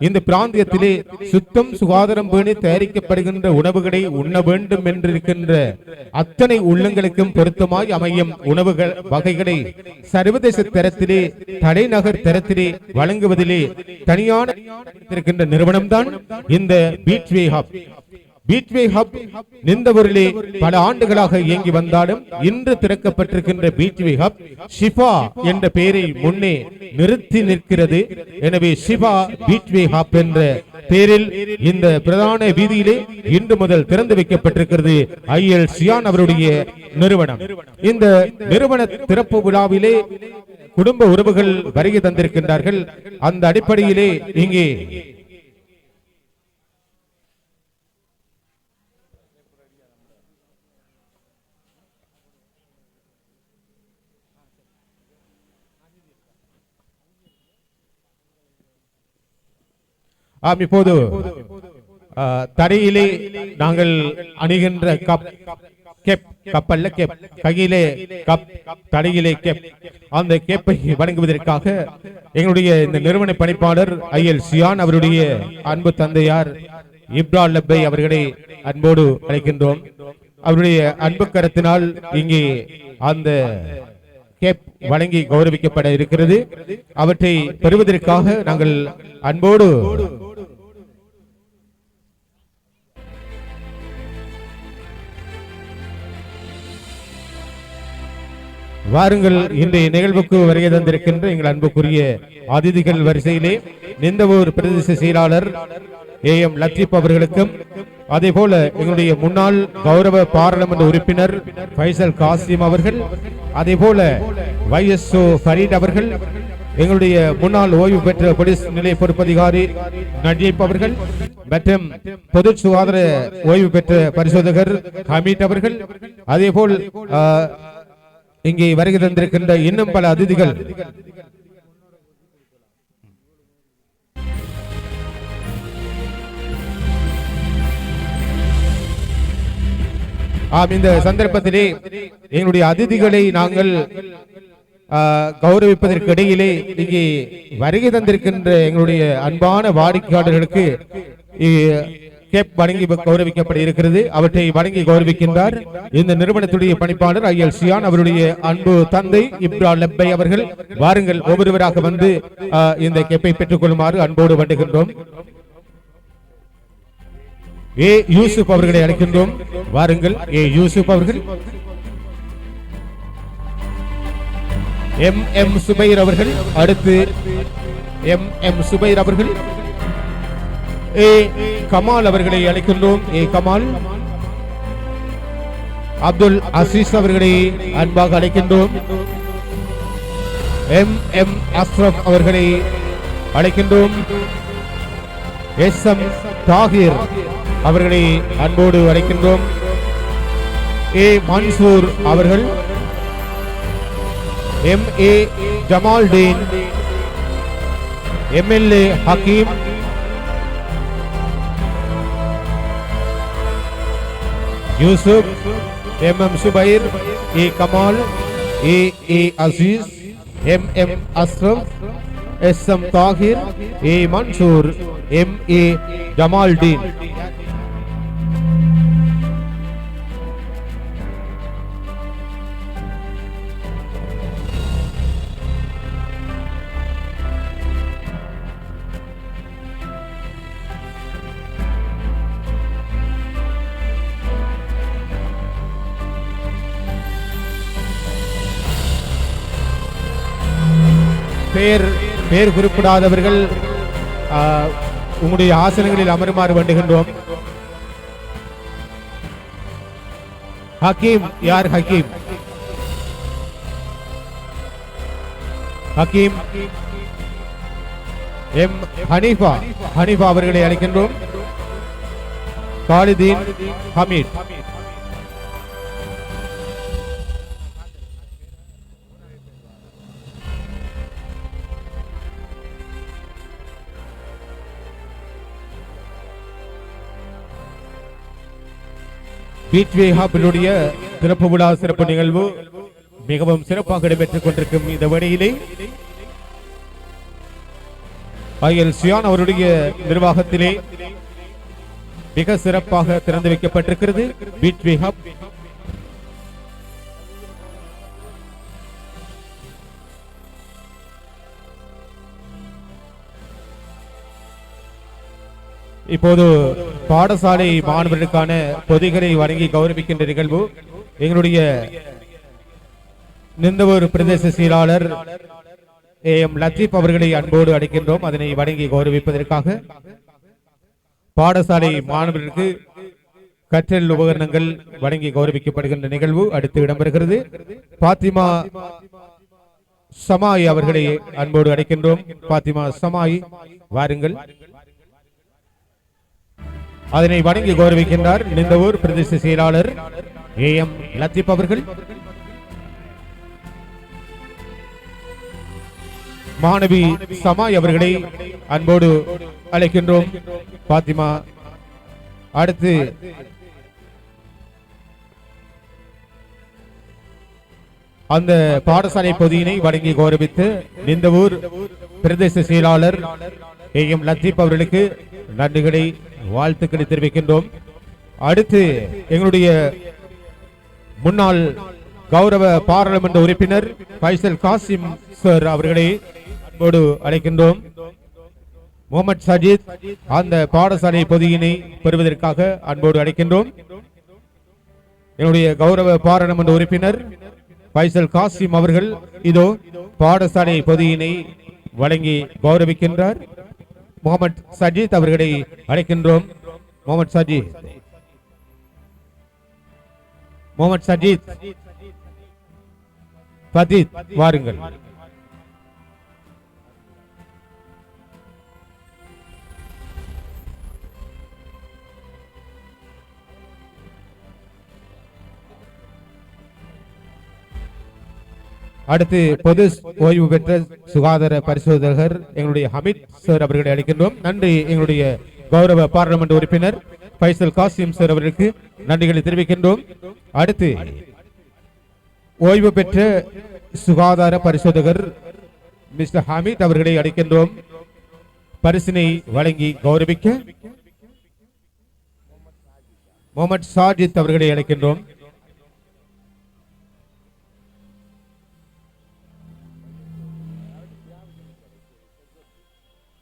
இந்த பிராந்தியத்திலே சுத்தம் சுகாதாரம் பேணி தயாரிக்கப்படுகின்ற உணவுகளை உண்ண வேண்டும் என்றிருக்கின்ற அத்தனை உள்ளங்களுக்கும் பொருத்தமாய் அமையும் உணவுகள் வகைகளை சர்வதேச தரத்திலே தலைநகர் தரத்திலே வழங்குவதிலே தனியான இருக்கின்ற நிறுவனம்தான் இந்த பீச்வே ஹப். பீச்வே ஹப் நிந்தவூரிலே பல ஆண்டுகளாக இயங்கி வந்தாலும் இன்று திறக்கப்பட்டிருக்கின்ற பீச்வே ஹப் ஷிஃபா என்ற பெயரை முன்னே நிறுத்தி நிற்கிறது. எனவே ஷிஃபா பீச்வே ஹப் என்ற பெயரில் இந்த பிரதான வீதியிலே இன்று முதல் திறந்து வைக்கப்பட்டிருக்கிறது ஐஎல் சியான் அவருடைய நிறுவனம். இந்த நிறுவன திறப்பு விழாவிலே குடும்ப உறவுகள் வருகை தந்திருக்கின்றார்கள். அந்த அடிப்படையிலே இங்கே இப்போது தரையிலே நாங்கள் அணிகின்ற கப் கப்பல்ல கேப், கையிலே கப், தடையிலே கேப், அந்த கேப்பை வழங்குவதற்காக எங்களுடைய இந்த நிறுவன பணிப்பாளர் ஐஎல் சியான் அவருடைய அன்பு தந்தையார் இப்ரா லப்பை அவர்களை அன்போடு அழைக்கின்றோம். அவருடைய அன்பு கரத்தினால் இங்கே அந்த கேப் வழங்கி கௌரவிக்கப்பட இருக்கிறது. அவற்றை பெறுவதற்காக நாங்கள் அன்போடு வாருங்கள். இன்றைய நிகழ்வுக்கு வருகை தந்திருக்கின்ற எங்கள் அன்புக்குரிய அதிதிகள் வரிசையிலே நிந்தவூர் பிரதேச செயலாளர் ஏஎம் லத்தீப் அவர்களுக்கும், அதே போல எங்களுடைய முன்னாள் கௌரவ பாராளுமன்ற உறுப்பினர் ஃபைசல் காசிம் அவர்கள், அதே போல YSO ஃபரீத் அவர்கள், எங்களுடைய முன்னாள் ஓய்வு பெற்ற போலீஸ் நிலைய பொறுப்பதிகாரி நஜீப் அவர்கள் மற்றும் பொது சுகாதார ஓய்வு பெற்ற பரிசோதகர் ஹமீத் அவர்கள், அதே போல் இங்கே வருகை தந்திருக்கின்ற இன்னும் பல அதிதிகள், இந்த சந்தர்ப்பத்திலே எங்களுடைய அதிதிகளை நாங்கள் கௌரவிப்பதற்கு இடையிலே இங்கே வருகை தந்திருக்கின்ற எங்களுடைய அன்பான வாடிக்கையாளர்களுக்கு கேப் வழங்கி கௌரவிக்கப்பட இருக்கிறது. அவற்றை வழங்கி கௌரவிக்கின்றார் இந்த நிறுவனத்துடைய பணிப்பாளர் ஐஎல் சியான் அவருடைய அன்பு தந்தை இப்ரா லப்பை அவர்கள். வாருங்கள், ஒவ்வொருவராக வந்து இந்த கேப்பை பெற்றுக் கொள்ளுமாறு அன்போடு வேண்டுகின்றோம். ஏ யூசுப் அவர்களை அழைக்கின்றோம். வாருங்கள், ஏ யூசுப் அவர்கள். எம் சுபைர் அவர்கள். அடுத்து எம் சுபைர் அவர்கள். ஏ கமால் அவர்களை அழைக்கின்றோம். ஏ கமால். அப்துல் அசீஸ் அவர்களை அன்பாக அழைக்கின்றோம். எம் அஸ்ரப் அவர்களை அழைக்கின்றோம். எம் தாகிர் அவர்களை அன்போடு அழைக்கின்றோம். ஏ மன்சூர் அவர்கள். MA Jamaldeen, MLA Hakeem, Yusuf, MM Zubair, A Kamal, A Azeez, MM Ashraf, SM Tahir, A Mansoor, MA Jamaldeen. பேர் குறிப்பிடாதவர்கள் உங்களுடைய ஆசனங்களில் அமருமாறு வேண்டுகின்றோம். ஹக்கீம், யார் ஹக்கீம்? ஹக்கீம். எம் ஹனீஃபா அவர்களை அழைக்கின்றோம். காலிதீன், ஹமீத். பீச்வே ஹாப்பினுடைய திறப்பு விழா சிறப்பு நிகழ்வு மிகவும் சிறப்பாக இடம்பெற்றுக் கொண்டிருக்கும் இந்த வேளையிலே ஐஎல் சியான் அவருடைய நிர்வாகத்திலே மிக சிறப்பாக திறந்து வைக்கப்பட்டிருக்கிறது பீச்வே ஹப். இப்போது பாடசாலை மாணவர்களுக்கான பொதிகளை வழங்கி கௌரவிக்கின்ற நிகழ்வு எங்களுடைய நிந்தவூர் பிரதேச செயலாளர் AM லத்தீப் அவர்களை அன்போடு அழைக்கின்றோம். அதனை வழங்கி கௌரவிப்பதற்காக பாடசாலை மாணவர்களுக்கு கற்றல் உபகரணங்கள் வழங்கி கௌரவிக்கப்படுகின்ற நிகழ்வு அடுத்து இடம்பெறுகிறது. பாத்திமா சமாய் அவர்களை அன்போடு அழைக்கின்றோம். பாத்திமா சமாய் வாருங்கள். அதனை வணங்கி கௌரவிக்கின்றார் நிந்தவூர் பிரதேச செயலாளர் AM லத்தீப் அவர்கள். மாணவி சமாய் அவர்களை அன்போடு அழைக்கின்றோம். பாத்திமா அடுத்து அந்த பாடசாலை பொதியினை வழங்கி கௌரவித்து நிந்தவூர் பிரதேச செயலாளர் AM லத்தீப் அவர்களுக்கு நன்றிகளை வாழ்த்துக்களை தெரிவிக்கின்றோம். அடுத்து எங்களுடைய முன்னாள் கௌரவ பாராளுமன்ற உறுப்பினர் ஃபைசல் காசிம் சார் அவர்களை அன்போடு அழைக்கின்றோம். முகமது சஜீத் அந்த பாடசாலை பொதியினை பெறுவதற்காக அன்போடு அழைக்கின்றோம். என்னுடைய கௌரவ பாராளுமன்ற உறுப்பினர் ஃபைசல் காசிம் அவர்கள் இதோ பாடசாலை பொதியினை வழங்கி கௌரவிக்கின்றார். முகமது சஜீத் அவர்களை அழைக்கின்றோம். முகமது சஜீத் ஃபதீத் வாருங்கள். அடுத்து பொது ஓய்வு பெற்ற சுகாதார பரிசோதகர் எங்களுடைய ஹமீத் சார் அவர்களை அழைக்கின்றோம். நன்றி. எங்களுடைய கௌரவ பாராளுமன்ற உறுப்பினர் ஃபைசல் காசிம் சார் அவர்களுக்கு நன்றிகளை தெரிவிக்கின்றோம். அடுத்து ஓய்வு பெற்ற சுகாதார பரிசோதகர் மிஸ்டர் ஹமீத் அவர்களை அழைக்கின்றோம். பரிசினை வழங்கி கௌரவிக்க முகமது சாஜித் அவர்களை அழைக்கின்றோம்.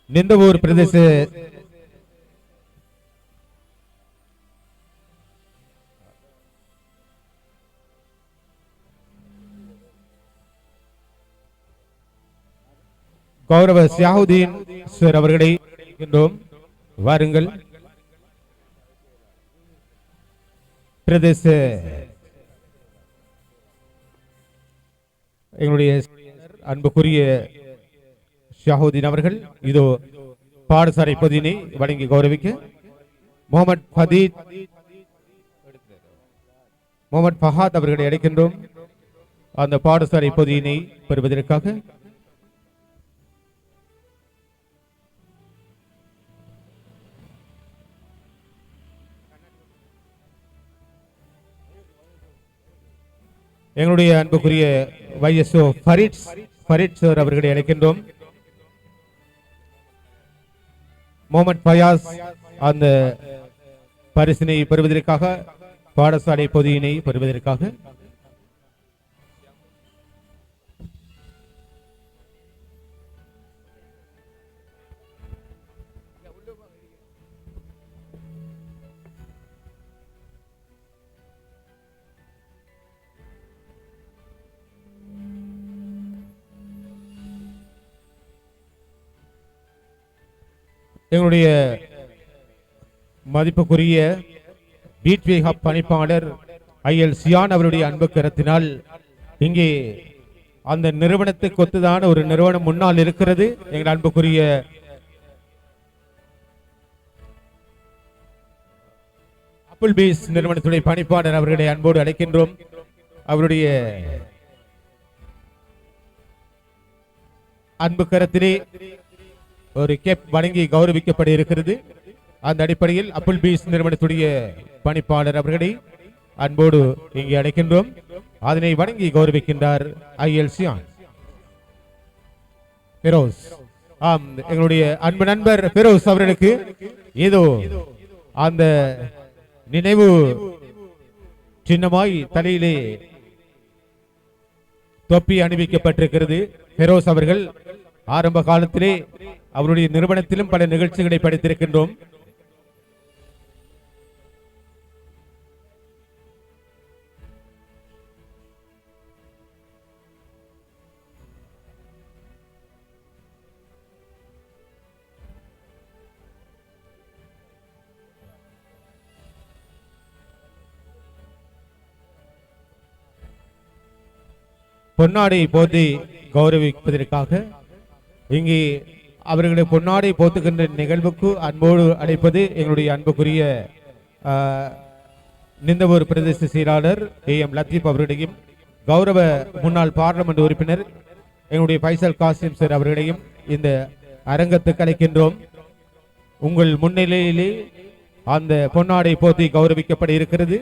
நிந்தவூர் பிரதேச கௌரவ சியாவுதீன் சார் அவர்களை வாருங்கள். பிரதேச எங்களுடைய அன்புக்குரிய ஷாஹுதீன் அவர்கள் இதோ பாடசாலை பொதியினை வழங்கி கௌரவிக்க முகமது ஃபஹாத் அவர்களை அழைக்கின்றோம். அந்த பாடசாலை பொதியினை பெறுவதற்காக எங்களுடைய அன்புக்குரிய YSO ஃபரீத் சார் அவர்களை அழைக்கின்றோம். முகமது ஃபயாஸ் அந்த பரிசினை பெறுவதற்காக பாடசாலை பொதியினை பெறுவதற்காக எங்களுடைய மதிப்புக்குரிய பீச்வே ஹப் பணிப்பாளர் ஐஎல் சியான் அவருடைய அன்பு கரத்தினால் இங்கே அந்த நிறுவனத்துக்கு ஒத்துதான ஒரு நிறுவனம் முன்னால் இருக்கிறது. எங்கள் அன்புக்குரிய அப்புல் பீஸ் நிறுவனத்துடைய பணிப்பாளர் அவர்களை அன்போடு அழைக்கின்றோம். அவருடைய அன்பு கரத்திலே ஒரு கேப் வழங்கி கௌரவிக்கப்பட இருக்கிறது. அந்த அடிப்படையில் அப்புல் பீஸ் நிறுவனத்துடைய பணிப்பாளர் அவர்களை அன்போடு இங்கே அழைக்கின்றோம். அதனை வணங்கி கௌரவிக்கின்றார் ஐஎல்சியான் பெரோஸ். ஆம், எங்களுடைய அன்பு நண்பர் பெரோஸ் அவர்களுக்கு ஏதோ அந்த நினைவு சின்னமாய் தலையிலே தொப்பி அணிவிக்கப்பட்டிருக்கிறது. பெரோஸ் அவர்கள் ஆரம்ப காலத்திலே அவருடைய நிறுவனத்திலும் பல நிகழ்ச்சிகளை படித்திருக்கின்றோம். பொன்னாடை போதி கௌரவிப்பதற்காக இங்கே அவர்களை பொன்னாடை போத்துகின்ற நிகழ்வுக்கு அன்போடு அழைப்பது எங்களுடைய அன்புக்குரிய நிந்தவூர் பிரதேச செயலாளர் AM லத்தீப் அவர்களையும், கௌரவ முன்னாள் பார்லமெண்ட் உறுப்பினர் எங்களுடைய பைசல் காசிம் சார் அவர்களையும் இந்த அரங்கத்துக்கு அழைக்கின்றோம். உங்கள் முன்னிலையிலே அந்த பொன்னாடை போத்தி கௌரவிக்கப்பட இருக்கிறது.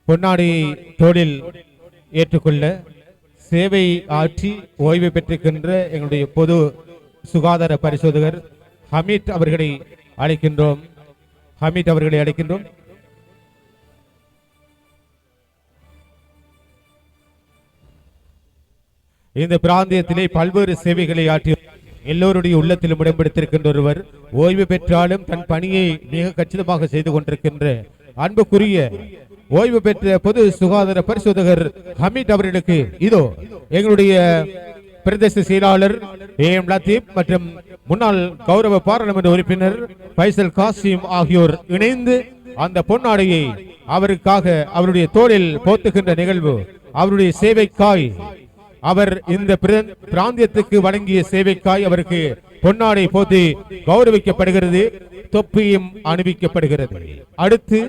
பொன்னாடியை தோளில் ஏற்றுக்கொள்ள சேவை ஆற்றி ஓய்வு பெற்றிருக்கின்ற எங்களுடைய பொது சுகாதார பரிசோதகர் ஹமீத் அவர்களை அழைக்கின்றோம். இந்த பிராந்தியத்திலே பல்வேறு சேவைகளை ஆற்றி எல்லோருடைய உள்ளத்திலும் இடம்பெடுத்திருக்கின்ற ஒருவர், ஓய்வு பெற்றாலும் தன் பணியை மிக கச்சிதமாக செய்து கொண்டிருக்கின்ற அன்புக்குரிய ஓய்வு பெற்ற பொது சுகாதார பரிசோதகர் ஹமீத் அவர்களுக்கு இதோ எங்களுடைய பிரதேச செயலாளர் AM லத்தீப் மற்றும் முன்னாள் கௌரவ பாராளுமன்ற உறுப்பினர் பைசல் காசிம் ஆகியோர் இணைந்து அந்த பொன்னாடையை அவருக்காக அவருடைய தோளில் போத்துகின்ற நிகழ்வு, அவருடைய சேவைக்காய், அவர் இந்த பிராந்தியத்துக்கு வழங்கிய சேவைக்காய் அவருக்கு பொன்னாடை போத்தி கௌரவிக்கப்படுகிறது. தொப்பியும் அணிவிக்கப்படுகிறது. அடுத்து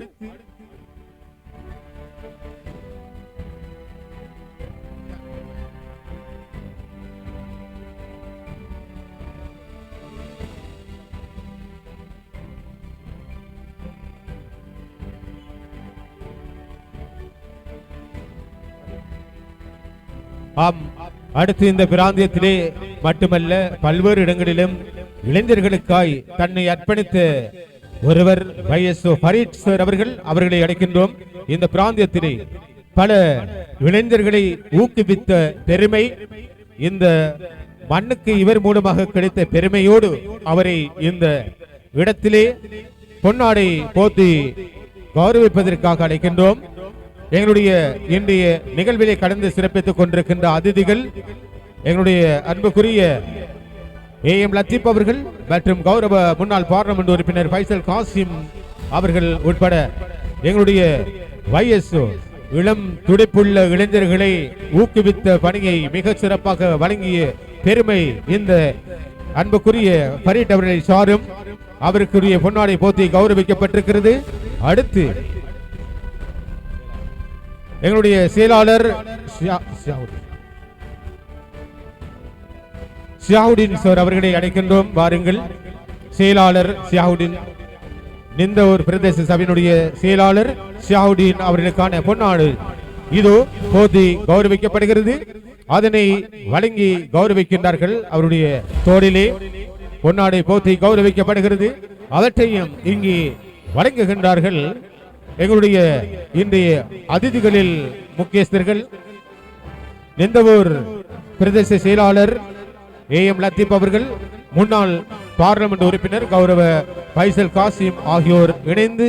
அடுத்து இந்த பிராந்தியத்திலே மட்டுமல்ல பல்வேறு இடங்களிலும் இளைஞர்களுக்காய் தன்னை அர்ப்பணித்த ஒருவர் ஃபரீத் சார் அவர்களை அழைக்கின்றோம். இந்த பிராந்தியத்திலே பல இளைஞர்களை ஊக்குவித்த பெருமை இந்த மண்ணுக்கு இவர் மூலமாக கிடைத்த பெருமையோடு அவரை இந்த இடத்திலே பொன்னாடை போத்தி கௌரவிப்பதற்காக அழைக்கின்றோம். எங்களுடைய இன்றைய நிகழ்விலே கடந்து சிறப்பித்துக் கொண்டிருக்கின்ற அதிதிகள் எங்களுடைய அன்புக்குரிய AM லத்தீப் அவர்கள் மற்றும் கௌரவ முன்னாள் பார்லமெண்ட் உறுப்பினர் பைசல் காசிம் அவர்கள் உட்பட எங்களுடைய YSO இளம் துடிப்புள்ள இளைஞர்களை ஊக்குவித்த பணியை மிக சிறப்பாக வழங்கிய பெருமை இந்த அன்புக்குரிய ஃபரீத் அவர்களை சாரும் அவருக்குரிய பொன்னாடை போத்தி கௌரவிக்கப்பட்டிருக்கிறது. அடுத்து எங்களுடைய செயலாளர் ஷியாவுதீன் சார் அவர்களை அழைக்கின்றோம். வாருங்கள். செயலாளர் ஷியாவுதீன், நிந்தவூர் பிரதேச சபையினுடைய செயலாளர் ஷியாவுதீன் அவர்களுக்கான பொன்னாடு இதோ போத்தி கௌரவிக்கப்படுகிறது. அதனை வழங்கி கௌரவிக்கின்றார்கள். அவருடைய தோளிலே பொன்னாடை போத்தி கௌரவிக்கப்படுகிறது. அவற்றையும் இங்கே வழங்குகின்றார்கள் எங்களுடைய இன்றைய அதிதிகளில் முக்கியஸ்தர்கள் நிந்தவூர் பிரதேச செயலாளர் AM லத்தீப் அவர்கள், முன்னாள் பார்லமெண்ட் உறுப்பினர் கௌரவ பைசல் காசிம் ஆகியோர் இணைந்து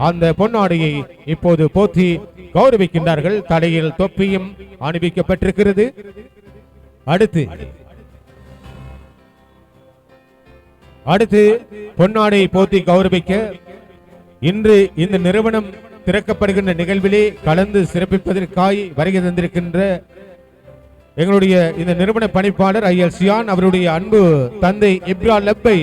அந்த பொன்னாடையை இப்போது போத்தி கௌரவிக்கின்றார்கள். தலையில் தொப்பியும் அணிவிக்கப்பட்டிருக்கிறது. அடுத்து பொன்னாடை போத்தி கௌரவிக்க இன்று இந்த நிறுவனம் திறக்கப்படுகின்ற நிகழ்விலே கலந்து சிறப்பிப்பதற்காய் வருகை தந்திருக்கின்ற எங்களுடைய இந்த நிறுவன பணிப்பாளர் ஐஎல் சியான் அவருடைய அன்பு தந்தை இப்ரா லப்பை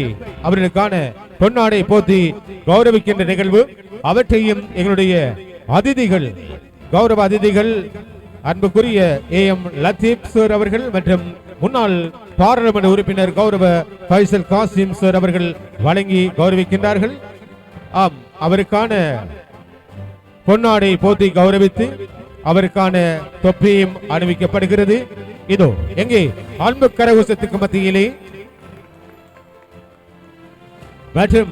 அவர்களுக்கான பொன்னாடை போத்தி கௌரவிக்கின்ற நிகழ்வு. அவற்றையும் எங்களுடைய அதிதிகள், கௌரவ அதிதிகள் அன்புக்குரிய AM லத்தீப் சார் அவர்கள் மற்றும் முன்னாள் பாராளுமன்ற உறுப்பினர் கௌரவ ஃபைசல் காசிம் சார் அவர்கள் வழங்கி கௌரவிக்கின்றார்கள். ஆம், அவருக்கான பொன்னாடை போத்தி கௌரவித்து அவருக்கான தொப்பியும் அணிவிக்கப்படுகிறது. இதோ எங்கே அன்பு கரகோஷத்துக்கு மத்தியிலே மற்றும்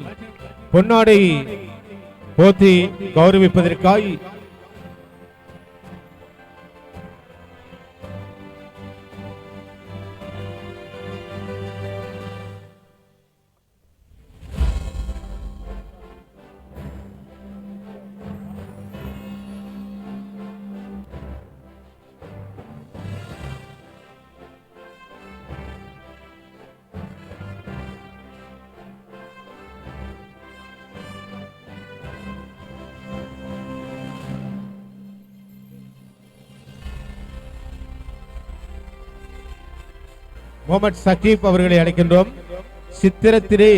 பொன்னாடை போத்தி கௌரவிப்பதற்காய் முகமது சகீப் அவர்களை அழைக்கின்றோம். சித்திரத்திலே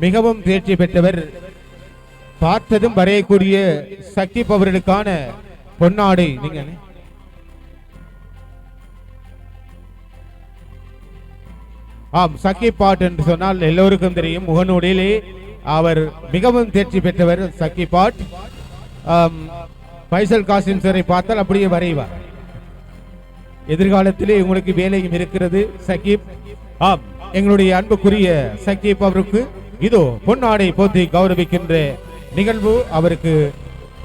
மிகவும் தேர்ச்சி பெற்றவர், பார்த்ததும் வரையக்கூடிய சகீப் அவர்களுக்கான பொன்னாடை. நீங்க ஆம், சகீப் பாட் என்று சொன்னால் எல்லோருக்கும் தெரியும். முகநூலிலே அவர் மிகவும் தேர்ச்சி பெற்றவர் சகீப் பாட். ஃபைசல் காசிம் சாரை பார்த்தால் அப்படியே வரைவார். எதிர்காலத்திலே உங்களுக்கு வேலையும் இருக்கிறது சகீப். ஆம், எங்களுடைய அன்புக்குரிய சகீப் அவருக்கு இதோ பொன்னாடை போத்தி கௌரவிக்கின்ற நிகழ்வு. அவருக்கு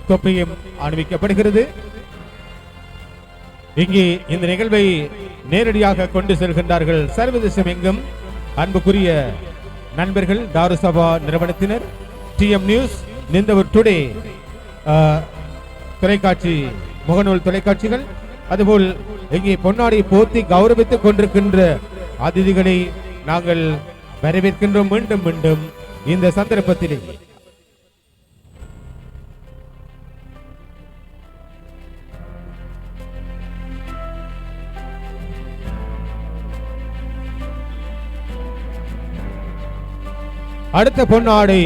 தொப்பியும் அணிவிக்கப்படுகிறது. இங்கே இந்த நிகழ்வை நேரடியாக கொண்டு செல்கின்றார்கள் சர்வதேசம் எங்கும் அன்புக்குரிய நண்பர்கள், தாருசபா நிறுவனத்தினர், TM நியூஸ், நிந்தவூர் டுடே தொலைக்காட்சி, முகநூல் தொலைக்காட்சிகள், அதுபோல் இங்கே பொன்னாடை போத்தி கௌரவித்துக் கொண்டிருக்கின்ற அதிதிகளை நாங்கள் வரவேற்கின்றோம். மீண்டும் மீண்டும் இந்த சந்தர்ப்பத்திலே அடுத்த பொன்னாடை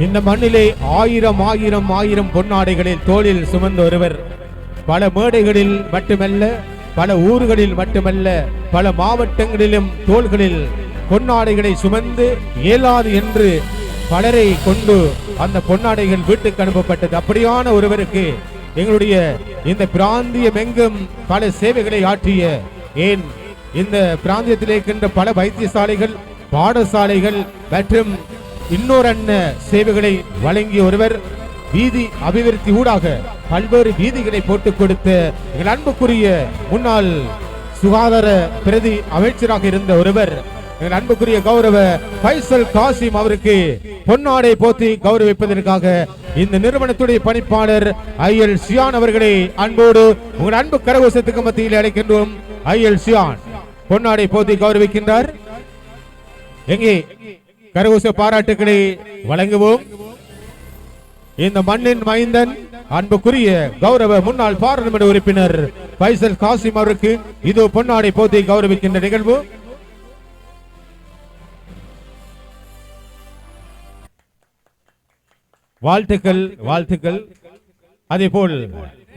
இந்த மண்ணிலே ஆயிரம் ஆயிரம் ஆயிரம் பொன்னாடைகளில் தோளில் சுமந்த ஒருவர். பல மேடைகளில் மட்டுமல்ல, பல ஊர்களில் மட்டுமல்ல, பல மாவட்டங்களிலும் தோள்களில் பொன்னாடைகளை சுமந்து இயலாது என்று பலரை கொண்டு அந்த பொன்னாடைகள் வீட்டுக்கு அனுப்பப்பட்டது. அப்படியான ஒருவருக்கு எங்களுடைய இந்த பிராந்தியம் எங்கும் பல சேவைகளை ஆற்றிய, ஏன் இந்த பிராந்தியத்தில் இருக்கின்ற பல வைத்தியசாலைகள், பாடசாலைகள் மற்றும் இன்னொரு சேவைகளை வழங்கிய ஒருவர், வீதி அபிவிருத்தி ஊடாக பல்வேறு வீதிகளை போட்டுக் கொடுத்த எங்கள் அன்புக்குரிய முன்னாள் சுகாதார பிரதி அமைச்சராக இருந்த ஒருவர், எங்கள் அன்புக்குரிய கௌரவ ஃபைசல் காசிம் அவருக்கு பொன்னாடை போத்தி கௌரவிப்பதற்காக இந்த நிறுவனத்துடைய பணிப்பாளர் ஐஎல் சியான் அவர்களை அன்போடு உங்கள் அன்பு கரகோஷத்துக்கு மத்தியில் அழைக்கின்றோம். ஐஎல் சியான் பொன்னாடை போத்தி கௌரவிக்கின்றார். எங்கே கரகோஷ பாராட்டுக்களை வழங்குவோம். இந்த மண்ணின் மைந்தன் அன்புக்குரிய கௌரவ முன்னாள் பாராளுமன்ற உறுப்பினர் ஃபைசல் காசிம் அவருக்கு இது பொன்னாடை போத்தி கௌரவிக்கின்ற நிகழ்வு. வாழ்த்துக்கள், வாழ்த்துக்கள். அதேபோல்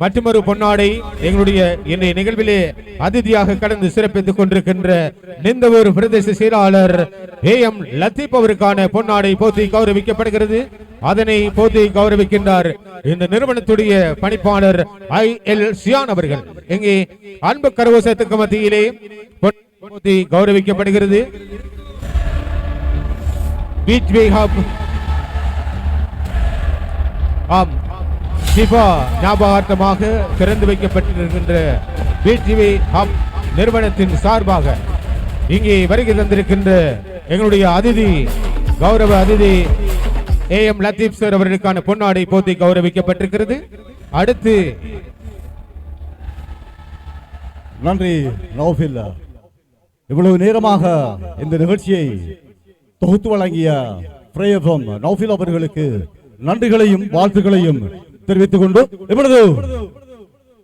மற்றொரு பொன்னாடை எங்களுடைய இன்றைய நிகழ்விலே அதிதியாக கடந்து சிறப்பித்துக் கொண்டிருக்கின்ற நிந்தவூர் பிரதேச செயலாளர் AM லத்தீப் அவருக்கான பொன்னாடை போத்தி கௌரவிக்கப்படுகிறது. அதனை போத்தி கௌரவிக்கின்றார் இந்த நிறுவனத்துடைய பணிப்பாளர் IL சியான் அவர்கள். எங்கே அன்பு கரகோஷத்துக்கு மத்தியிலே போத்தி கௌரவிக்கப்படுகிறது. பீச்வே ஹப், ஆம், சிபா ஞாபகார்த்தமாக திறந்து வைக்கப்பட்டிருக்கின்ற பீச்வே ஹப் நிறுவனத்தின் சார்பாக இங்கே வருகை தந்திருக்கின்ற எங்களுடைய அதிதி, கௌரவ அதிதி AM லத்தீப் சார் அவர்களுக்கான பொன்னாடை போத்தி கௌரவிக்கப்பட்டிருக்கிறது. அடுத்து நன்றி நௌஃபில். இவ்வளவு நேரமாக இந்த நிகழ்ச்சியை தொகுத்து வழங்கிய பிரேயபம் நௌஃபில் அவர்களுக்கு நன்றிகளையும் வாழ்த்துக்களையும் தெரிவித்துக் கொண்டு இப்பொழுது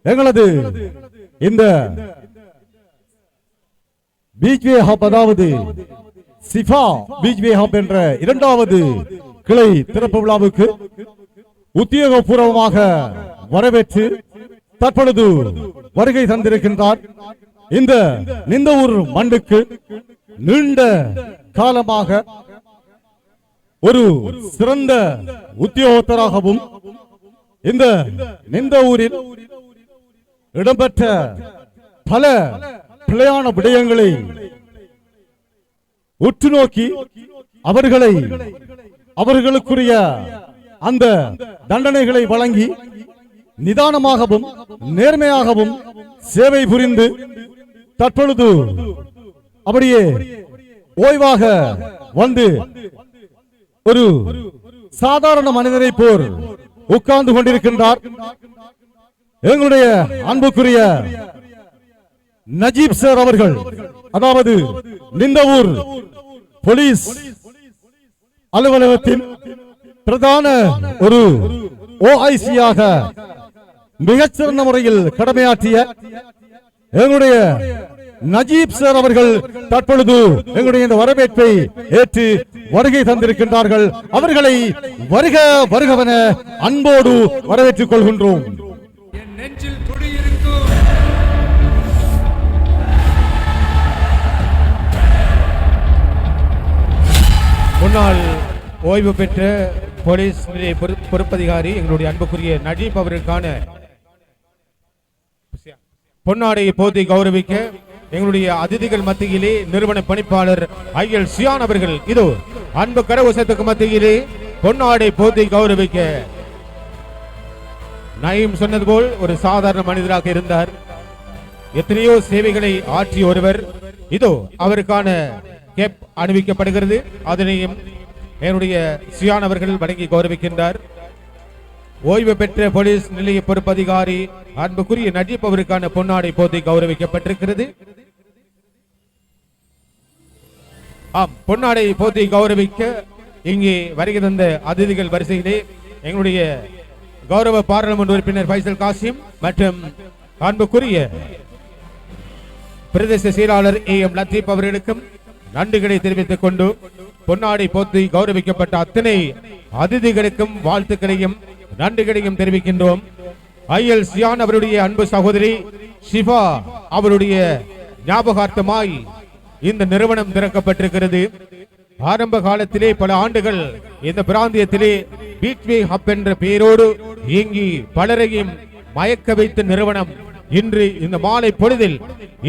எங்களது இந்த பீச்வே ஹப் அதாவது சிஃபா பீச்வே ஹப் என்ற இரண்டாவது கிளை திறப்பு விழாவுக்கு உத்தியோகபூர்வமாக வரவேற்று தற்பொழுது வருகை தந்திருக்கின்றார். இந்த நிந்தவூர் மண்ணுக்கு நீண்ட காலமாக ஒரு சிறந்த உத்தியோகத்தராகவும் இந்த நிந்தவூரில் இடம்பெற்ற பல பிழையான விடயங்களை உற்று நோக்கி அவர்களுக்குரிய அந்த தண்டனைகளை வழங்கி நிதானமாகவும் நேர்மையாகவும் சேவை புரிந்து தற்பொழுது அப்படியே ஓய்வாக வந்து ஒரு சாதாரண மனிதரை போல் உட்கார்ந்து கொண்டிருக்கின்றார். எங்களுடைய அன்புக்குரிய நஜீப் சார் அவர்கள், அதாவது நிந்தவூர் போலீஸ் அலுவலகத்தின் பிரதான ஒரு OIC-யாக மிகச்சிறந்த முறையில் கடமையாற்றிய எங்களுடைய நஜீப் சார் அவர்கள் தற்பொழுது எங்களுடைய இந்த வரவேற்பை ஏற்று வருகை தந்திருக்கின்றார்கள். அவர்களை வருக வருகவென அன்போடு வரவேற்றுக் கொள்கின்றோம். முன்னாள் ஓய்வு பெற்ற போலீஸ் நிலைய பொறுப்பதிகாரி எங்களுடைய அன்புக்குரிய நஜீப் அவர்களுக்கான பொன்னாடையை போத்தி கௌரவிக்க எங்களுடைய அதிதிகள் மத்தியிலே நிறுவன பணிப்பாளர் IL சியான் அவர்கள் இதோ அன்பு கரவசத்துக்கு மத்தியிலே பொன்னாடை போத்தி கௌரவிக்க. நயீம் சொன்னது போல் ஒரு சாதாரண மனிதராக இருந்தார். எத்தனையோ சேவைகளை ஆற்றிய ஒருவர். இதோ அவருக்கான கேப் அணிவிக்கப்படுகிறது. அதனையும் என்னுடைய சியான் அவர்கள் வழங்கி கௌரவிக்கின்றார். ஓய்வு பெற்ற போலீஸ் நிலைய பொறுப்பதிகாரி அன்புக்குரிய நஜீப் அவருக்கான பொன்னாடை போத்தி கௌரவிக்கப்பட்டிருக்கிறது. ஆம், பொன்னாடை போத்தி கௌரவிக்க இங்கே வருகை தந்த அதிதிகள் வரிசையிலே எங்களுடைய கௌரவ பாராளுமன்ற உறுப்பினர் ஃபைசல் காசிம் மற்றும் அன்புக்குரிய பிரதேச செயலாளர் AM லத்தீப் அவர்களுக்கும் நன்றிகளை தெரிவித்துக் கொண்டு பொன்னாடை போத்தி கௌரவிக்கப்பட்ட அத்தனை அதிதிகளுக்கும் வாழ்த்துக்களையும் நன்றிகளையும் தெரிவிக்கின்றோம். IL சியான் அவருடைய அன்பு சகோதரி ஷிஃபா அவருடைய ஞாபகார்த்தமாய் இந்த நிறுவனம் திறக்கப்பட்டிருக்கிறது. ஆரம்ப காலத்திலே பல ஆண்டுகள் இந்த பிராந்தியத்திலே பீச்வே ஹப் என்ற பெயரோடு இயங்கி பலரையும் மயக்க வைத்த நிறுவனம் இன்று இந்த மாலை பொழுதில்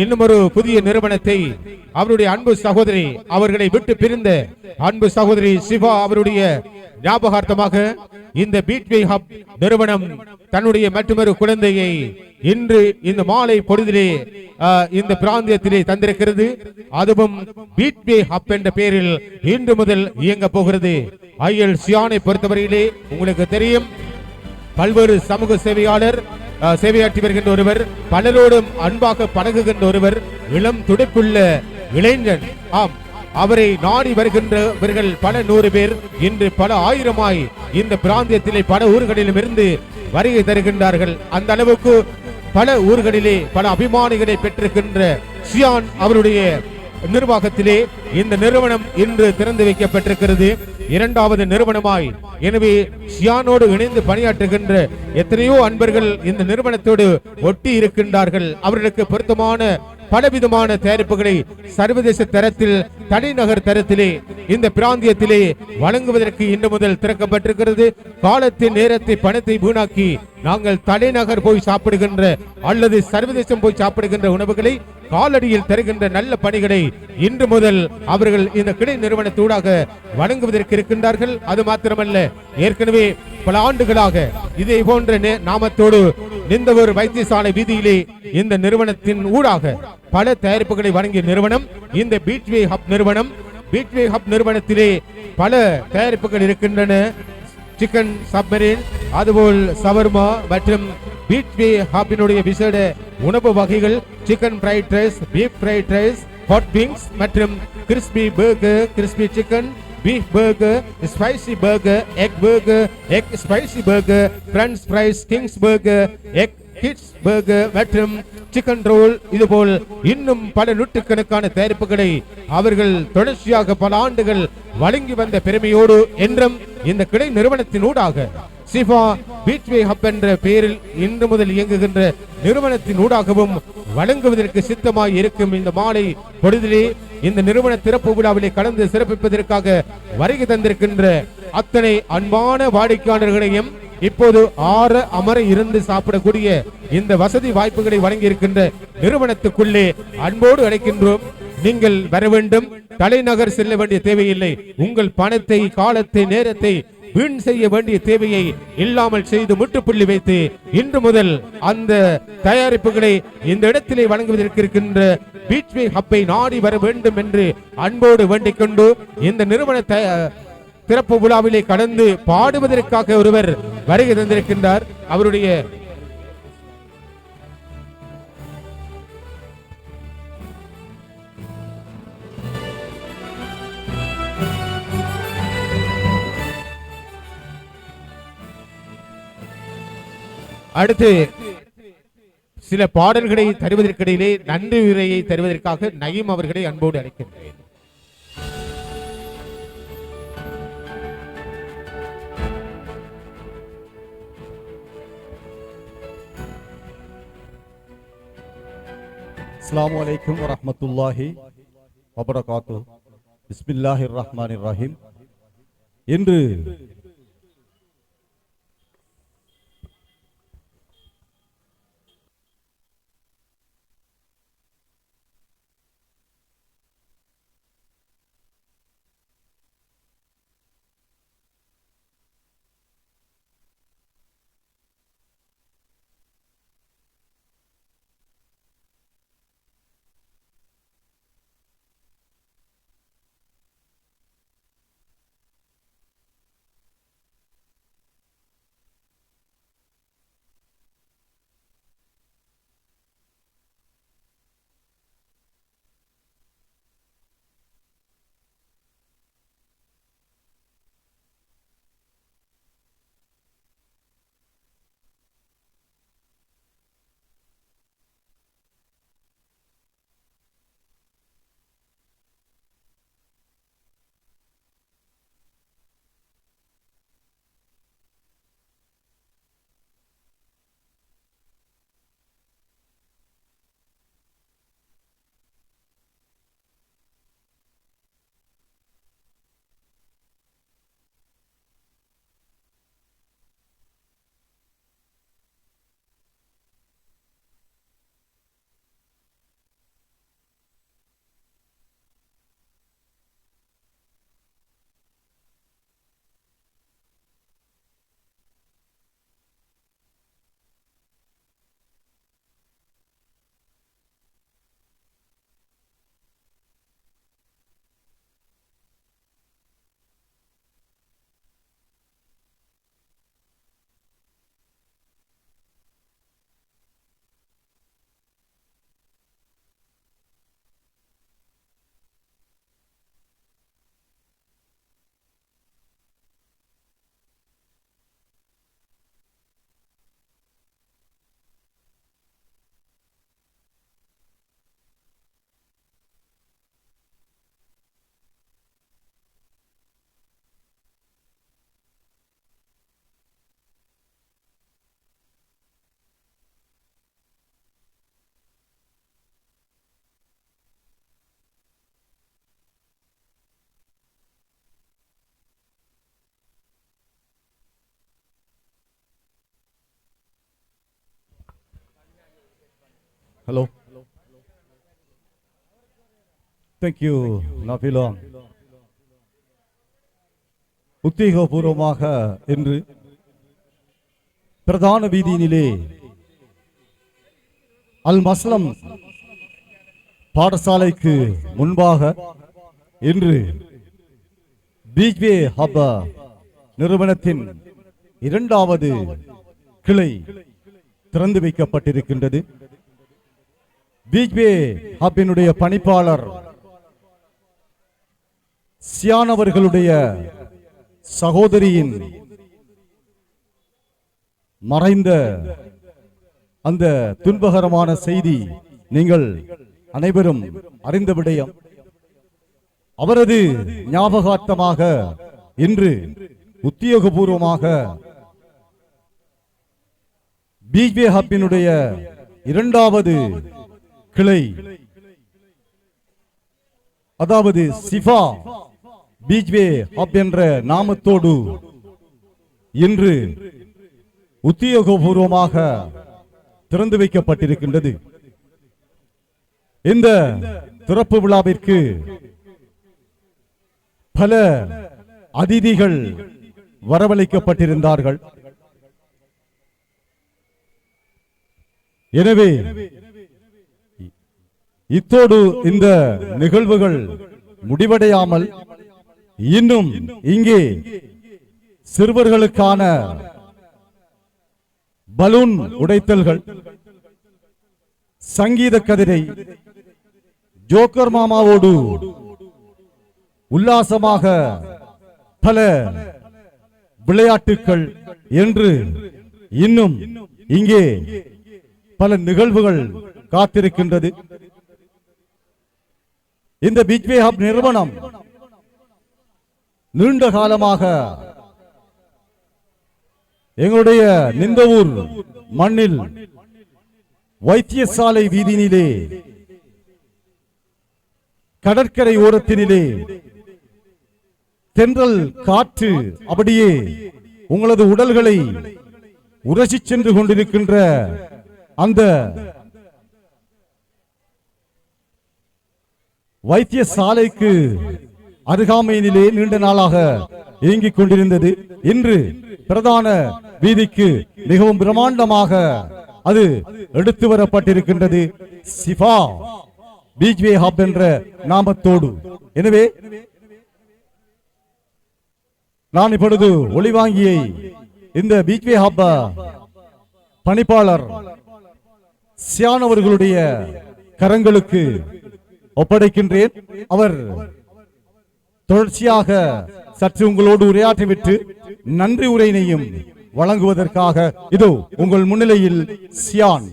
இன்னும் ஒரு புதிய நிறுவனத்தை அவருடைய அன்பு சகோதரி அவர்களை விட்டு பிரிந்த அன்பு சகோதரி சிவா அவருடைய ஞாபகார்த்தமாக இந்த பீச்வே ஹப் நிறுவனம் தன்னுடைய மற்றொரு குழந்தையை இன்று இந்த மாலை பொழுதிலே இந்த பிராந்தியத்திலே தந்திருக்கிறது. அதுவும் பீச்வே ஹப் என்ற பெயரில் இன்று முதல் இயங்க போகிறது. IL சியானை பொறுத்தவரையிலே உங்களுக்கு தெரியும், பல்வேறு சமூக சேவையாளர், சேவையாற்றி வருகின்ற ஒருவர், பலரோடும் அன்பாக பழகுகின்ற ஒருவர், இளம் துடிப்புள்ள இளைஞன். ஆம், அவரை நாடி வருகின்றவர்கள் பல நூறு பேர், இன்று பல ஆயிரமாய் இந்த பிராந்தியத்திலே பல ஊர்களிலும் இருந்து வருகை தருகின்றார்கள். அந்த அளவுக்கு பல ஊர்களிலே பல அபிமானிகளை பெற்றிருக்கின்ற சியான் அவருடைய நிர்வாகத்திலே இந்த நிறுவனம் இன்று திறந்து வைக்கப்பட்டிருக்கிறது. இரண்டாவது நிறுவனமாய். எனவே சியானோடு இணைந்து பணியாற்றுகின்ற எத்தனையோ அன்பர்கள் இந்த நிறுவனத்தோடு ஒட்டி இருக்கின்றார்கள். அவர்களுக்கு பொருத்தமான பலவிதமான தயாரிப்புகளை சர்வதேச தரத்தில், தனிநகர் தரத்திலே இந்த பிராந்தியத்திலே வழங்குவதற்கு இன்று முதல் திறக்கப்பட்டிருக்கிறது. காலத்தின் நேரத்தை, பணத்தை வீணாக்கி நாங்கள் தலைநகர் போய் சாப்பிடுகின்ற அல்லது சர்வதேசம் போய் சாப்பிடுகின்ற உணவுகளை காலடியில் தருகின்ற நல்ல பணிகளை இன்று முதல் அவர்கள் இந்த கிளை நிறுவனத்தூடாக வழங்குவதற்கு இருக்கின்றார்கள். அது மாத்திரமல்ல, ஏற்கனவே பல ஆண்டுகளாக இதே போன்ற நாமத்தோடு நிந்தவூர் வைத்தியசாலை வீதியிலே இந்த நிறுவனத்தின் ஊடாக பல தயாரிப்புகளை வழங்கிய நிறுவனம் இந்த பீச்வே ஹப் நிறுவனம். பீச்வே ஹப் நிறுவனத்திலே பல தயாரிப்புகள் இருக்கின்றன. சிக்கன் சப்மரீன், அதுபோல் சவர்மா மற்றும் பீச்வே ஹப்பினுடைய விசேட உணவு வகைகள் chicken fried rice, beef fried rice, hot wings மற்றும் crispy burger, crispy chicken, beef burger, spicy burger, egg burger, egg spicy burger, french fries, king's burger, kids burger மற்றும் சிக்கன் ரோல் இதுபோல் இன்னும் பல நூற்றுக்கணக்கான தயாரிப்புகளை அவர்கள் தொடர்ச்சியாக பல ஆண்டுகள் வழங்கி வந்த பெருமையோடு என்றும் இந்த கிளை நிறுவனத்தின் ஊடாக சிஃபா பீச்வே ஹப் என்ற பெயரில் இன்று முதல் இயங்குகின்ற நிறுவனத்தின் ஊடாகவும் வழங்குவதற்கு சித்தமாய் இருக்கும் இந்த மாலை பொழுதிலே இந்த நிறுவன திறப்பு விழாவிலே கலந்து சிறப்பிப்பதற்காக வருகை தந்திருக்கின்ற அத்தனை அன்பான வாடிக்கையாளர்களையும் இப்போது அமர இருந்து சாப்பிடக்கூடிய இந்த வசதி வாய்ப்புகளை வழங்கி இருக்கின்ற நிறுவனத்துக்குள்ளே அன்போடு அழைக்கின்றோம். நீங்கள் வர வேண்டும். தலைநகர் செல்ல வேண்டிய தேவையில்லை. உங்கள் பணத்தை, காலத்தை, நேரத்தை வீண் செய்ய வேண்டிய தேவையை இல்லாமல் செய்து முற்றுப்புள்ளி வைத்து இன்று முதல் அந்த தயாரிப்புகளை இந்த இடத்திலே வழங்குவதற்கு இருக்கின்ற பீச்வே ஹப்பை நாடி வர வேண்டும் என்று அன்போடு வேண்டிக் கொண்டு இந்த நிறுவன திறப்பு விழாவிலே கடந்து பாடுவதற்காக ஒருவர் வருகை தந்திருக்கின்றார். அவருடைய அடுத்து சில பாடல்களை தருவதற்கிடையிலே நன்றி உரையை தருவதற்காக நயீம் அவர்களை அன்போடு அழைக்கின்றேன். அஸ்ஸலாமு அலைக்கும் வரஹ்மத்துல்லாஹி வபரகாத்துஹு. பிஸ்மில்லாஹிர் ரஹ்மானிர் ரஹீம். இன்று Hello. Thank you, Nafila. உத்தியோகபூர்வமாக இன்று பிரதான வீதியினிலே அல் மஸ்லம் பாடசாலைக்கு முன்பாக இன்று பீச்வே ஹப் நிறுவனத்தின் இரண்டாவது கிளை திறந்து வைக்கப்பட்டிருக்கின்றது. பீச்வே ஹப்பினுடைய பணிப்பாளர் சியான் அவர்களுடைய சகோதரியின் மறைந்த அந்த துன்பகரமான செய்தி நீங்கள் அனைவரும் அறிந்த விடயம். அவரது ஞாபகார்த்தமாக இன்று உத்தியோகபூர்வமாக பீச்வே ஹப்பினுடைய இரண்டாவது கிளை, அதாவது சிஃபா பீச்வே ஹப் என்ற நாமத்தோடு இன்று உத்தியோகபூர்வமாக திறந்து வைக்கப்பட்டிருக்கின்றது. இந்த திறப்பு விழாவிற்கு பல அதிதிகள் வரவழைக்கப்பட்டிருந்தார்கள். எனவே இத்தோடு இந்த நிகழ்வுகள் முடிவடையாமல் இன்னும் இங்கே சிறுவர்களுக்கான பலூன் உடைத்தல்கள், சங்கீத கதிரை, ஜோக்கர் மாமாவோடு உல்லாசமாக பல விளையாட்டுக்கள் என்று இன்னும் இங்கே பல நிகழ்வுகள் காத்திருக்கின்றது. இந்த பீச்வே ஹப் நிறுவனம் நீண்ட காலமாக எங்களுடைய நிந்தவூர் மண்ணில் வைத்தியசாலை வீதியிலே, கடற்கரை ஓரத்தினிலே தென்றல் காற்று அப்படியே உங்களது உடல்களை உரசி சென்று கொண்டிருக்கின்ற அந்த வைத்தியசாலைக்கு அருகாமையினிலே நீண்ட நாளாக இயங்கிக் கொண்டிருந்தது. இன்று பிரதான வீதிக்கு மிகவும் பிரம்மாண்டமாக அது எடுத்து வரப்பட்டிருக்கின்றது, சிஃபா பீச்வே ஹப் என்ற நாமத்தோடு. எனவே நான் இப்பொழுது ஒளிவாங்கியை இந்த பீச்வே ஹப் பணிப்பாளர் சியான் அவர்களுடைய கரங்களுக்கு ஒப்படைக்கின்றேன். அவர் தொடர்ச்சியாக சற்று உங்களோடு உரையாற்றிவிட்டு நன்றி உரையினையும் வழங்குவதற்காக இதோ உங்கள் முன்னிலையில் சியான்.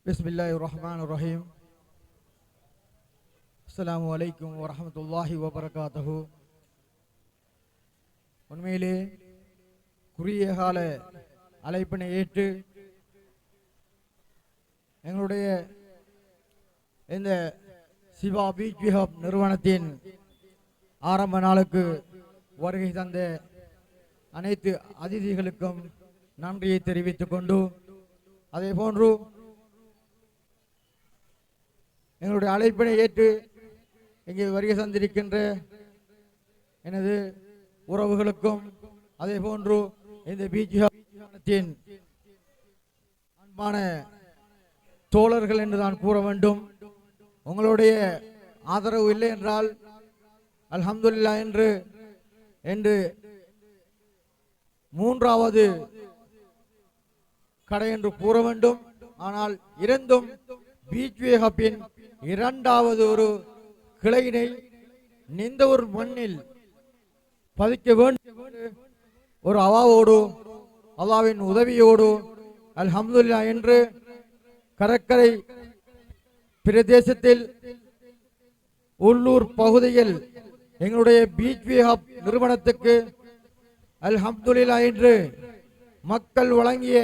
பிஸ்மில்லாஹிர் ரஹ்மானிர் ரஹீம். அஸ்ஸலாமு அலைக்கும் வரஹ்மத்துல்லாஹி வபரகாத்துஹு. உண்மையிலே குறுகிய கால அழைப்பினை ஏற்று எங்களுடைய இந்த சிவா பீச்வே ஹப் நிறுவனத்தின் ஆரம்ப நாளுக்கு வருகை தந்த அனைத்து அதிதிகளுக்கும் நன்றியை தெரிவித்துக் கொண்டு, அதே போன்று எங்களுடைய அழைப்பினை ஏற்று இங்கே வருகை தந்திருக்கின்ற எனது உறவுகளுக்கும், அதே போன்று இந்த பீச்வே ஹப் நிறுவனத்தின் அன்பான தோழர்கள் என்று நான் கூற வேண்டும். உங்களுடைய ஆதரவு இல்லை என்றால் அல்ஹம்துலில்லாஹ் என்று மூன்றாவது கடை என்று கூற வேண்டும். ஆனால் இரண்டும் பீச்வே ஹப்பின் இரண்டாவது ஒரு கிளையினை நிந்தவூர் மண்ணில் பதிக்க வேண்டும் ஒரு அவாவோடு, அல்லாஹ்வின் உதவியோடு அல்ஹம்துலில்லாஹ் என்று கடற்கரை பிரதேசத்தில் உள்ளூர் பகுதியில் எங்களுடைய பீச்வே ஹப் நிறுவனத்துக்கு அல்ஹம்துலில்லாஹ் என்று மக்கள் வழங்கிய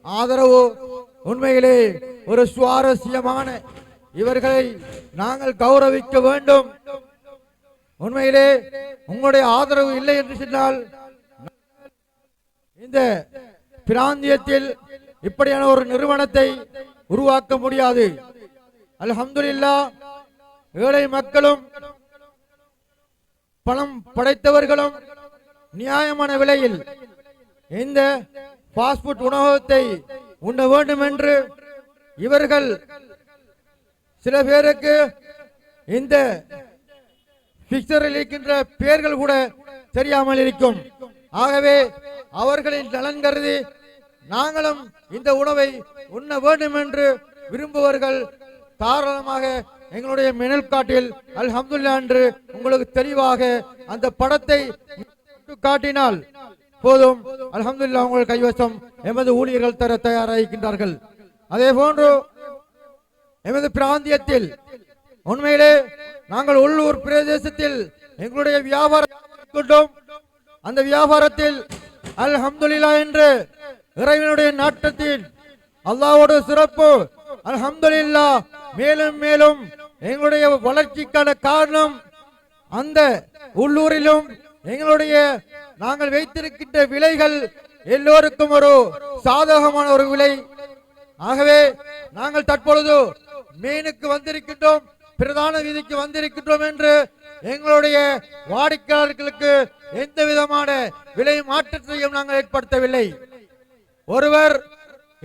ஆதரவு உண்மையிலே ஒரு சுவாரஸ்யமான, இவர்களை நாங்கள் கௌரவிக்க வேண்டும். உண்மையிலே உங்களுடைய ஆதரவு இல்லை என்று சொன்னால் இந்த பிராந்தியத்தில் இப்படியான ஒரு நிறுவனத்தை உருவாக்க முடியாது. அல்ஹம்துலில்லாஹ் ஏழை மக்களும் பணம் படைத்தவர்களும் நியாயமான விலையில் இந்த ஃபாஸ்ட் ஃபுட் உணவகத்தை உண்ண வேண்டும் என்று இவர்கள் சில பேருக்கு இந்த பிக்சரில் இருக்கின்ற பெயர்கள் கூட தெரியாமல் இருக்கும். ஆகவே அவர்களின் நலன் கருதி நாங்களும் இந்த உணவை உண்ண வேண்டும் என்று விரும்புவர்கள் தாராளமாக எங்களுடைய மெனு கார்டில் அல்ஹம்துலில்லாஹ் என்று உங்களுக்கு தெளிவாக அந்த படத்தை காட்டினால் போதும் அல்ஹம்துலில்லாஹ் உங்கள் கைவசம் எமது ஊழியர்கள் தர தயாராகின்றார்கள். அதே போன்று எமது பிராந்தியத்தில் உண்மையிலே நாங்கள் உள்ளூர் பிரதேசத்தில் எங்களுடைய வியாபாரம் கொண்டோம். அந்த வியாபாரத்தில் அல்ஹம்துலில்லாஹ் என்று இறைவனுடைய நாட்டத்தின் அல்லாஹ்வோட சிறப்பு அல்ஹம்துலில்லாஹ் மேலும் மேலும் எங்களுடைய வளர்ச்சிக்கான காரணம் அந்த உள்ளூரிலும் எங்களுடைய நாங்கள் வைத்திருக்கின்ற விலைகள் எல்லோருக்கும் ஒரு சாதகமான ஒரு விலை. ஆகவே நாங்கள் தற்பொழுது மெயினுக்கு வந்திருக்கின்றோம், பிரதான வீதிக்கு வந்திருக்கின்றோம் என்று எங்களுடைய வாடிக்கையாளர்களுக்கு எந்த விதமான விலை மாற்றத்தையும் நாங்கள் ஏற்படுத்தவில்லை. ஒருவர்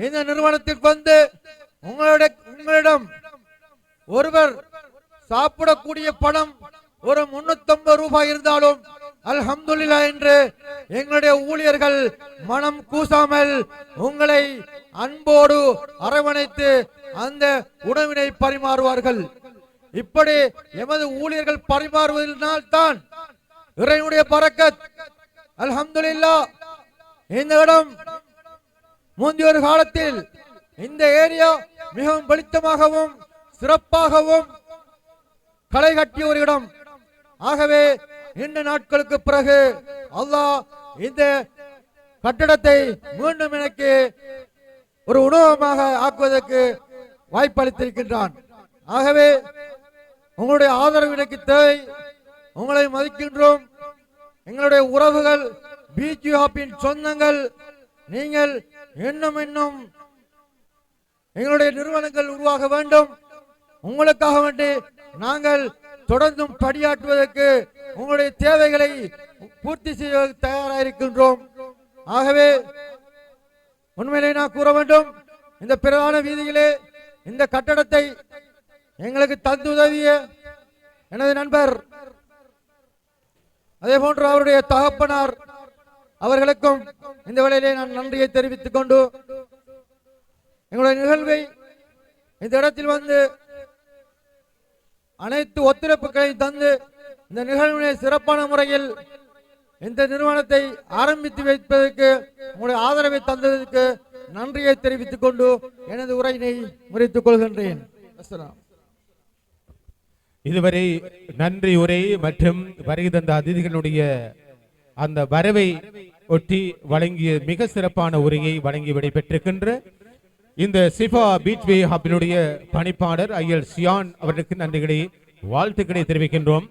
இந்த நிறுவனத்திற்கு வந்து உங்களிடம் ஒருவர் சாப்பிடக்கூடிய பணம் ஒரு 350 ரூபாய் இருந்தாலும் அல்ஹம்துலில்லாஹ் என்று எங்களுடைய ஊழியர்கள் மனம் கூசாமல் உங்களை அன்போடு அரவணைத்து அந்த உணவினை பரிமாறுவார்கள். இப்படி எமது ஊழியர்கள் பரிமாறுவதனால் தான் இறைவனுடைய பரக்கத். அல்ஹம்துலில்லாஹ் இந்த இடம் முந்தைய ஒரு காலத்தில் இந்த ஏரியா மிகவும் வெளிச்சமாகவும் சிறப்பாகவும் களை கட்டிய ஒரு இடம். ஆகவே இந்த நாட்களுக்கு பிறகு அல்லாஹ் இந்த கட்டடத்தை மீண்டும் எனக்கு ஒரு உணவகமாக ஆக்குவதற்கு வாய்ப்பளித்திருக்கின்றான். ஆகவே உங்களுடைய ஆதரவு எனக்கு தேவை. உங்களை மதிக்கின்றோம். எங்களுடைய உறவுகள் பீச் ஹாப்பின் சொந்தங்கள் நீங்கள் இன்னும் இன்னும் எங்களுடைய நிறுவனங்கள் உருவாக வேண்டும். உங்களுக்காக வேண்டி நாங்கள் தொடர்ந்தும் பணியாற்றுவதற்கு உங்களுடைய தேவைகளை பூர்த்தி செய்ய தயாராக இருக்கின்றோம். ஆகவே உண்மையிலே நான் கூற வேண்டும், இந்த பிரதான வீதியிலே இந்த கட்டடத்தை எங்களுக்கு தந்து உதவிய எனது நண்பர் அதே போன்று அவருடைய தகப்பனார் அவர்களுக்கும் இந்த வேளையிலே நான் நன்றியை தெரிவித்துக் கொண்டு எங்களுடைய நிகழ்வை இந்த இடத்தில் வந்து அனைத்து ஒத்துழைப்புகளையும் தந்து இந்த நிகழ்வினை சிறப்பான முறையில் இந்த நிறுவனத்தை ஆரம்பித்து வைப்பதற்கு உங்களுடைய ஆதரவை தந்ததற்கு நன்றியை தெரிவித்துக் கொண்டு எனது உரையினை முறித்துக் கொள்கின்றேன். அஸ்ஸலாம். இதுவரை நன்றி உரை மற்றும் வருகை தந்த அதிதிகளுடைய அந்த வரவை ஒட்டி வழங்கிய மிக சிறப்பான உரையை வழங்கி விடைபெற்றிருக்கின்ற இந்த சிஃபா பீச்வே ஹப்பினுடைய பணிப்பாளர் ஐயல் சியான் அவர்களுக்கு நன்றிகளை வாழ்த்துக்களை தெரிவிக்கின்றோம்.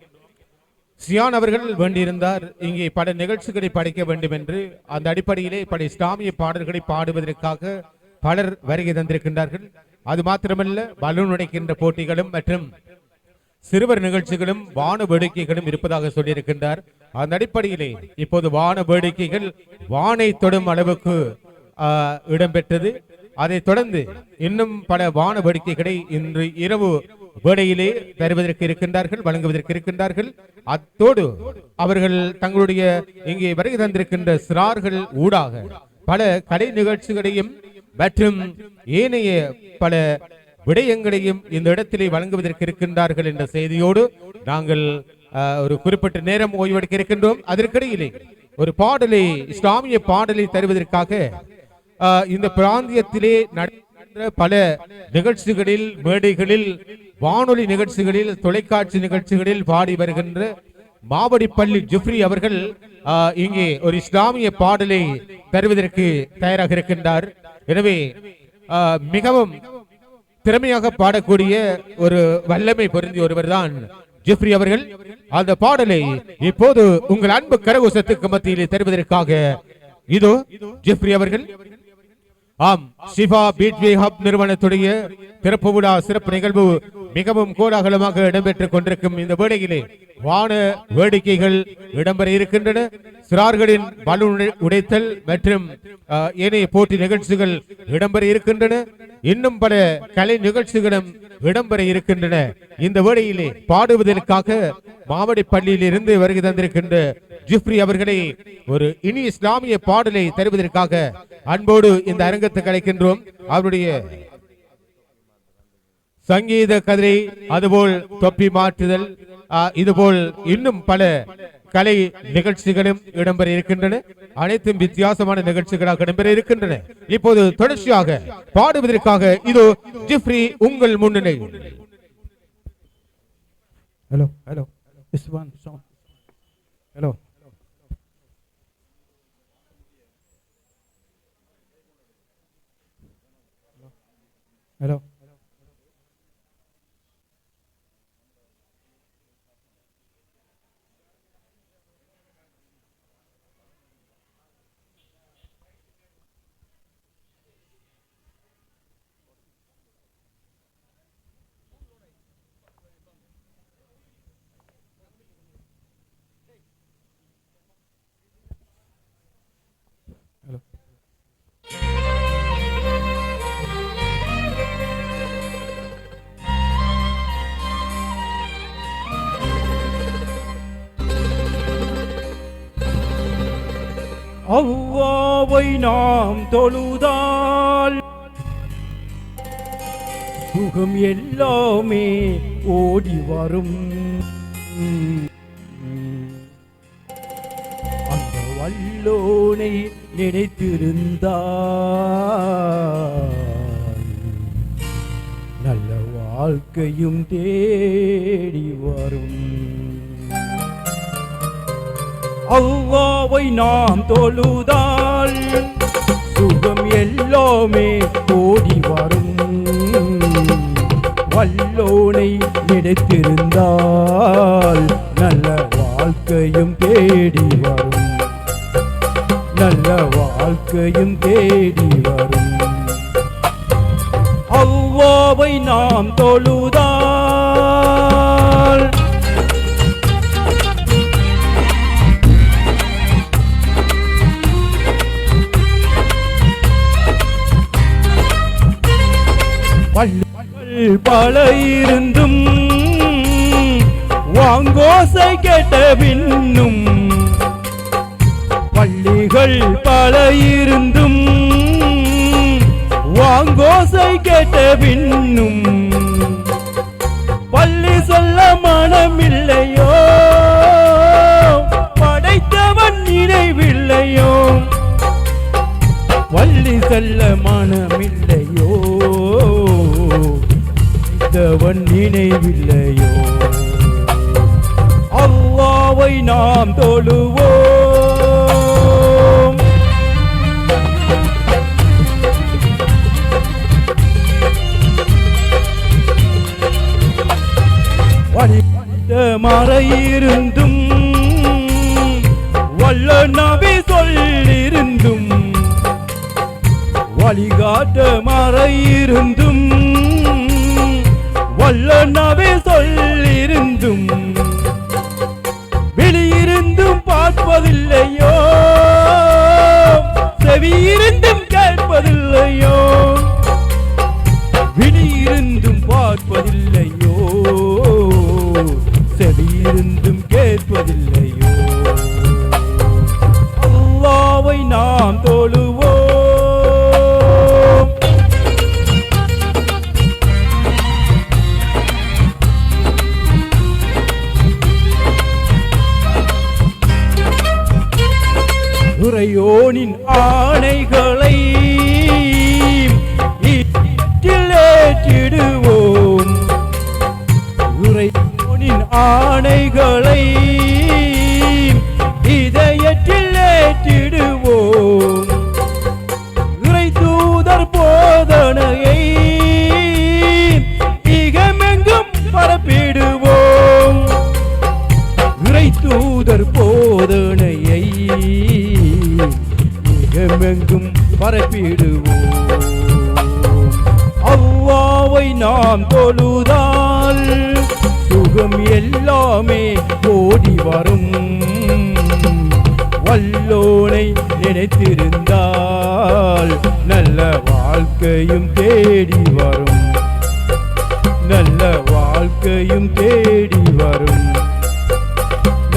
சியான் அவர்கள் வேண்டியிருந்தார் இங்கே பல நிகழ்ச்சிகளை படைக்க வேண்டும் என்று. அந்த அடிப்படையிலே பல இஸ்லாமிய பாடல்களை பாடுவதற்காக பலர் வருகை தந்திருக்கின்றார்கள். அது மாத்திரமல்ல, பலூன் உடைக்கின்ற போட்டிகளும் மற்றும் சிறுவர் நிகழ்ச்சிகளும் வான வேடிக்கைகளும் இருப்பதாக சொல்லியிருக்கின்றார். அந்த அடிப்படையிலே இப்போது வான வேடிக்கைகள் வானை தொடும் அளவுக்கு இடம்பெற்றது. அதைத் தொடர்ந்து இன்னும் பல வான வேடிக்கைகளை இன்று இரவு வேளையிலே தருவதற்கு இருக்கின்றார்கள், வழங்குவதற்கு இருக்கின்றார்கள். அத்தோடு அவர்கள் தங்களுடைய இங்கே வருகை தந்திருக்கின்ற சிறார்கள் ஊடாக பல கலை நிகழ்ச்சிகளையும் மற்றும் ஏனைய பல விடயங்களையும் இந்த இடத்திலே வழங்குவதற்கு இருக்கின்றார்கள் என்ற செய்தியோடு நாங்கள் ஒரு குறிப்பிட்ட நேரம் ஓய்வெடுக்க இருக்கின்றோம். அதற்கிடையிலே ஒரு பாடலை, இஸ்லாமிய பாடலை தருவதற்காக இந்த பிராந்தியத்திலே நடக்கின்ற பல நிகழ்ச்சிகளில், மேடைகளில், வானொலி நிகழ்ச்சிகளில், தொலைக்காட்சி நிகழ்ச்சிகளில் பாடி வருகின்ற மாவடிப்பள்ளி ஜுஃப்ரி அவர்கள் இங்கே ஒரு இஸ்லாமிய பாடலை தருவதற்கு தயாராக இருக்கின்றார். எனவே மிகவும் திறமையாக பாடக்கூடிய ஒரு வல்லமை பொருந்திய ஒருவர் தான் ஜிப்ரி அவர்கள். அந்த பாடலை இப்போது உங்கள் அன்பு கரகோசத்துக்கு மத்தியிலே தருவதற்காக இதோ ஜிப்ரி அவர்கள். ஆம், சிஃபா பீச்வே ஹப் நிறுவனத்துடைய திறப்பு விழா சிறப்பு நிகழ்வு மிகவும் கோலாகலமாக இடம்பெற்றுக் கொண்டிருக்கும் இந்த வேளையிலே வான வேடிக்கைகள் இடம்பெற இருக்கின்றன. சிறார்களின் பலூன் உடைத்தல் மற்றும் ஏனைய போட்டி நிகழ்ச்சிகள் இடம்பெற இருக்கின்றன. இன்னும் பல கலை நிகழ்ச்சிகளும் இடம்பெற இருக்கின்றன. இந்த வேளையிலே பாடுவதற்காக மாவடிப்பள்ளியில் இருந்து வருகை தந்திருக்கின்ற ஜிப்ரி அவர்களை ஒரு இனி இஸ்லாமிய பாடலை தருவதற்காக அன்போடு இந்த அரங்கத்துக்கு அழைக்கின்றோம். அவருடைய சங்கீத கதிரை, அதுபோல் தொப்பி மாற்றுதல், இதுபோல் இன்னும் பல கலை நிகழ்ச்சிகளும் இடம்பெற இருக்கின்றன. அனைத்தும் வித்தியாசமான நிகழ்ச்சிகளாக இடம்பெற இருக்கின்றன. இப்போது தொடர்ச்சியாக பாடுவதற்காக இதோ ஜிப்ரி உங்கள் முன்னிலை. Hello, hello. This one song. Hello. Hello. அல்லாஹ்வை நாம் தொழுதால் சுகம் எல்லாமே ஓடி வரும். அந்த வல்லோனை நினைத்திருந்தால் நல்ல வாழ்க்கையும் தேடி வரும். அல்லாஹ்வை நாம் தொழுதால் சுகம் எல்லாமே ஓடி வரும். வல்லோனை நினைத்திருந்தால் நல்ல வாழ்க்கையும் தேடி வரும். நல்ல வாழ்க்கையும் தேடி வரும். அல்லாஹ்வை நாம் தொழுதால் பல இருந்தும் வாங்கோசை கேட்ட பின்னும், பள்ளிகள் பல இருந்தும் வாங்கோசை கேட்ட பின்னும், பள்ளி சொல்ல மனமில்லையோ படைத்தவன் நினைவில்லையோ, பள்ளி செல்ல மனமில்லையோ படைத்தவன் நினைவில்லையோ. அல்லாஹ்வை நாம் தொழுவோம். வழிபட்ட மறையிருந்தும் வல்ல நபி சொல்லிருந்தும், வழிகாட்ட மறையிருந்தும் வல்ல நபி சொல்லிருந்தும், வெளியிருந்தும் பார்ப்பதில்லையோ செவியிருந்தும் கேட்பதில்லையோ, வெளியிருந்தும் பார்ப்பதில்லையோ செவியிருந்தும் கேட்பதில்லையோ. அல்லாஹ்வை நாம் தொழுவோம். இறையோனின் ஆணைகளை ஏற்றிடுவோம். இறையோனின் ஆணைகளை இதயத்தில் ஏற்றிடுவோம். இறை தூதர் போதனையை இகமெங்கும் பரப்பிடுவோம். இறை தூதர் போதனையை இகமெங்கும் பரப்பிடுவோம். அல்லாஹ்வை நாம் தொழுதால் சுகம் எல்லாமே ஓடி வரும். வல்லோனை நினைத்திருந்தால் நல்ல வாழ்க்கையும் தேடி வரும். நல்ல வாழ்க்கையும் தேடி வரும்.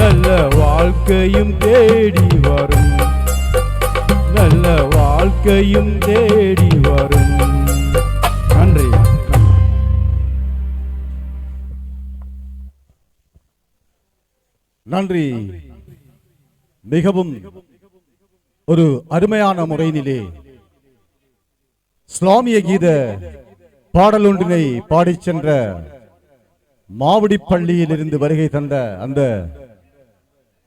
நல்ல வாழ்க்கையும் தேடி வரும். நல்ல வாழ்க்கையும் தேடி வரும். நன்றி. நன்றி. மிகவும் ஒரு அருமையான முறையிலே இஸ்லாமிய கீத பாடலொன்றினை பாடிச் சென்ற மாவடி பள்ளியில் இருந்து வருகை தந்த அந்த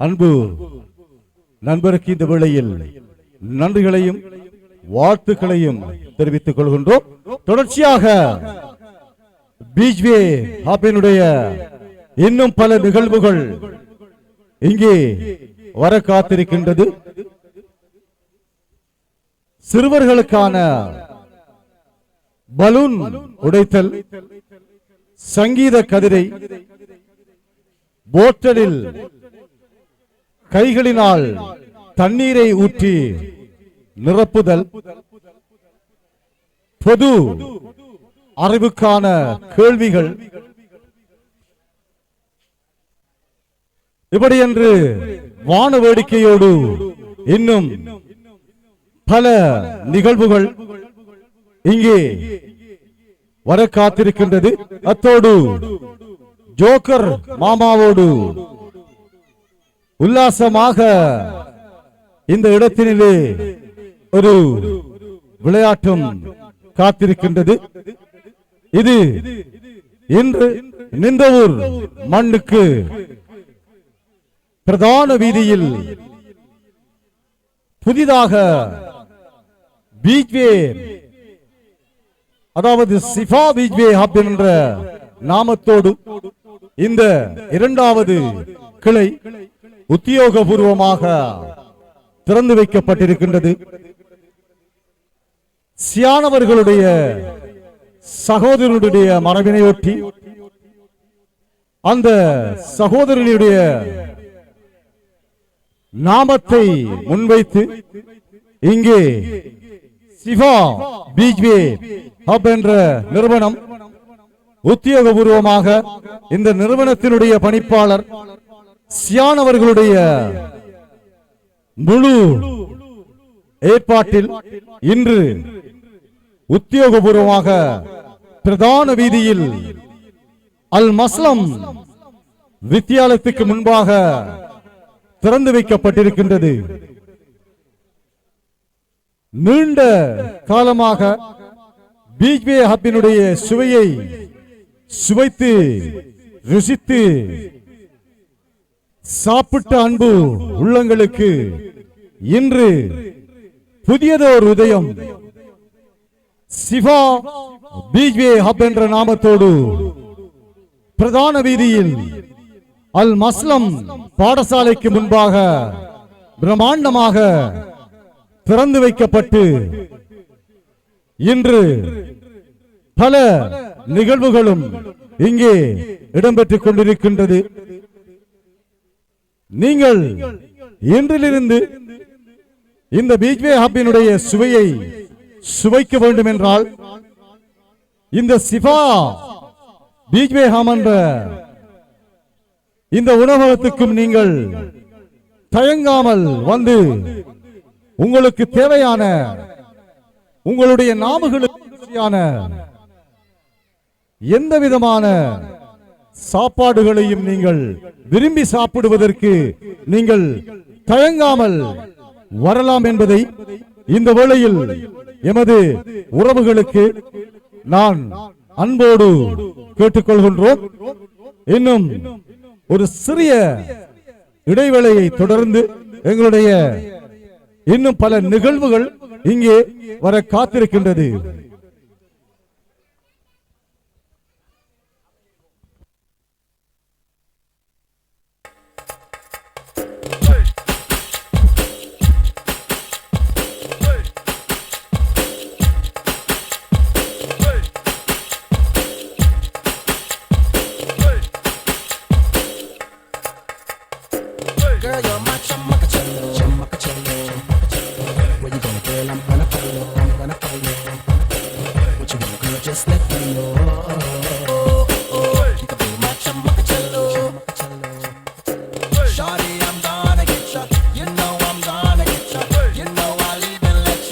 அன்பு நண்பருக்கு இந்த வேளையில் நன்றிகளையும் வாழ்த்துக்களையும் தெரிவித்துக் கொள்கின்றோம். தொடர்ச்சியாக பீச்வே ஹாப்பினுடைய இன்னும் பல நிகழ்வுகள் இங்கே வர காத்திருக்கின்றது. சிறுவர்களுக்கான பலூன் உடைத்தல், சங்கீத கதிரை போட்டலில் கைகளினால் தண்ணீரை ஊற்றி நிரப்புதல், பொது அறிவுக்கான கேள்விகள், இப்படி என்று வான வேடிக்கையோடு இன்னும் பல நிகழ்வுகள் இங்கே வர காத்திருக்கின்றது. அத்தோடு ஜோக்கர் மாமாவோடு உல்லாசமாக இந்த இடத்தினிலே ஒரு விளையாட்டும் காத்திருக்கின்றது. இது இன்று நிந்தவூர் மண்ணுக்கு பிரதான வீதியில் புதிதாக பீச்வே, அதாவது சிஃபா பீச்வே ஹப் என்ற நாமத்தோடு இந்த இரண்டாவது கிளை உத்தியோகபூர்வமாக திறந்து வைக்கப்பட்டிருக்கின்றது. சியானவர்களுடைய சகோதரனுடைய மரபினையொட்டி அந்த சகோதரனுடைய நாமத்தை முன்வைத்து இங்கே சிஃபா பீச்வே ஹப் என்ற நிறுவனம் உத்தியோகபூர்வமாக இந்த நிறுவனத்தினுடைய பணிப்பாளர் சியானவர்களுடைய முழு ஏற்பாட்டில் இன்று உத்தியோகபூர்வமாக பிரதான வீதியில் அல் மஸ்லம் வித்தியாலயத்துக்கு முன்பாக திறந்து வைக்கப்பட்டிருக்கின்றது. நீண்ட காலமாக பீச்வே ஹப்பினுடைய சுவையை சுவைத்து ருசித்து சாப்பிட்ட அன்பு உள்ளங்களுக்கு இன்று புதியதோர் உதயம். சிஃபா பீச்வே ஹப் என்ற நாமத்தோடு பிரதான வீதியில் அல் மஸ்லம் பாடசாலைக்கு முன்பாக பிரம்மாண்டமாக திறந்து வைக்கப்பட்டு இன்று பல நிகழ்வுகளும் இங்கே இடம்பெற்றுக் கொண்டிருக்கின்றது. நீங்கள் இன்றிலிருந்து இந்த பீச்வே ஹப்பினுடைய சுவையை சுவைக்க வேண்டும் என்றால் இந்த சிஃபா பீச்வே ஹப் என்ற இந்த உணவகத்துக்கும் நீங்கள் தயங்காமல் வந்து உங்களுக்கு தேவையான உங்களுடைய நாவுகளுக்கு எந்த விதமான சாப்பாடுகளையும் நீங்கள் விரும்பி சாப்பிடுவதற்கு நீங்கள் தயங்காமல் வரலாம் என்பதை இந்த வேளையில் எமது உறவுகளுக்கு நான் அன்போடு கேட்டுக்கொள்கின்றோம். இன்னும் ஒரு சிறிய இடைவேளையை தொடர்ந்து எங்களுடைய இன்னும் பல நிகழ்வுகள் இங்கே வர காத்திருக்கின்றது. Girl, you're my chamacachalo, chamacachalo. Where you gonna, girl? I'm gonna follow, I'm gonna follow. What you want, girl? Just let me know. You can be my chamacachalo, chamacachalo. Shawty, I'm gonna get ya. You know I'm gonna get ya. You know I'll even let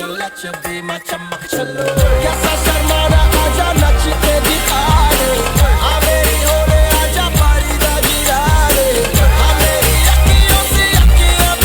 you be my chamacachalo. Yes, I sharmana aaja nachte dikhane. Aameri hone aaja pari da girane. Aameri akhiyon se akhiyan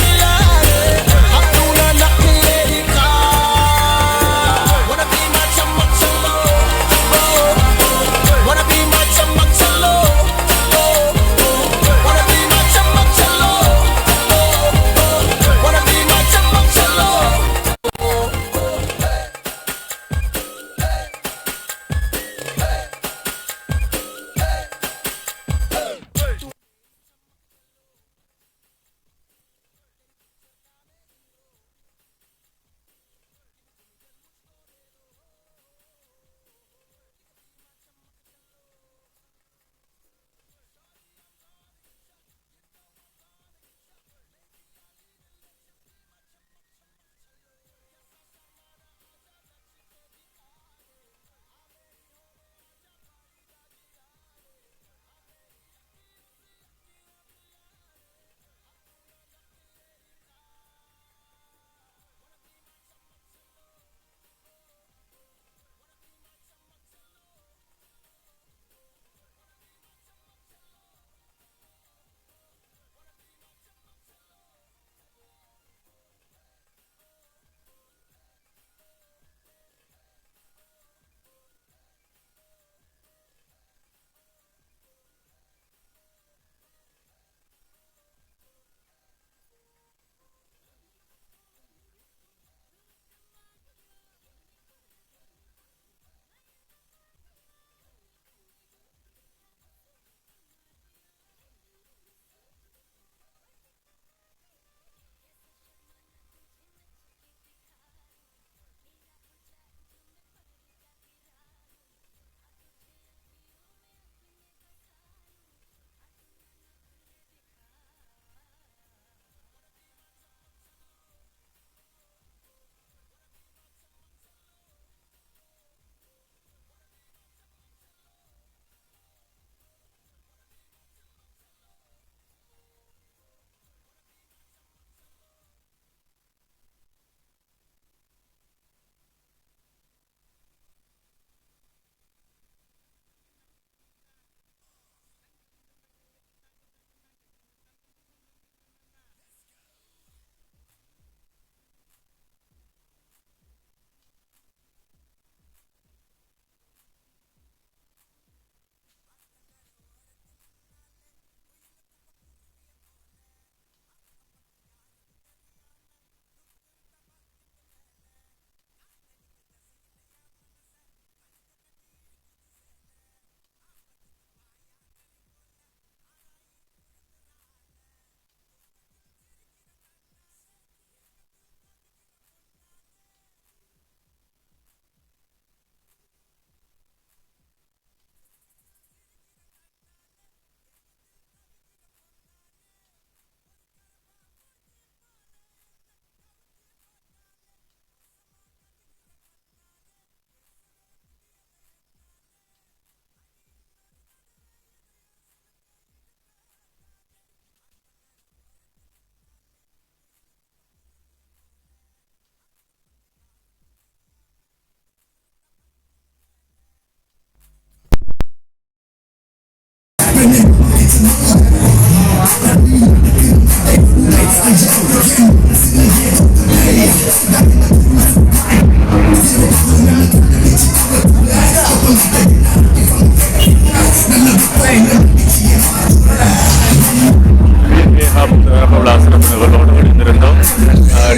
இருந்தோம்.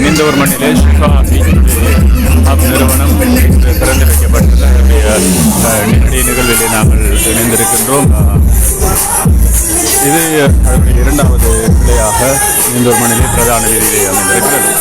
நீந்தூர் மண்ணிலே ஷிஃபா நிறுவனம் திறந்து வைக்கப்பட்டது. நேரடி நிகழ்விலே நாங்கள் இணைந்திருக்கின்றோம். இது இரண்டாவது கிளையாக நீந்தூர் மண்ணிலே பிரதான வீதியிலே அமைந்திருக்கிறது.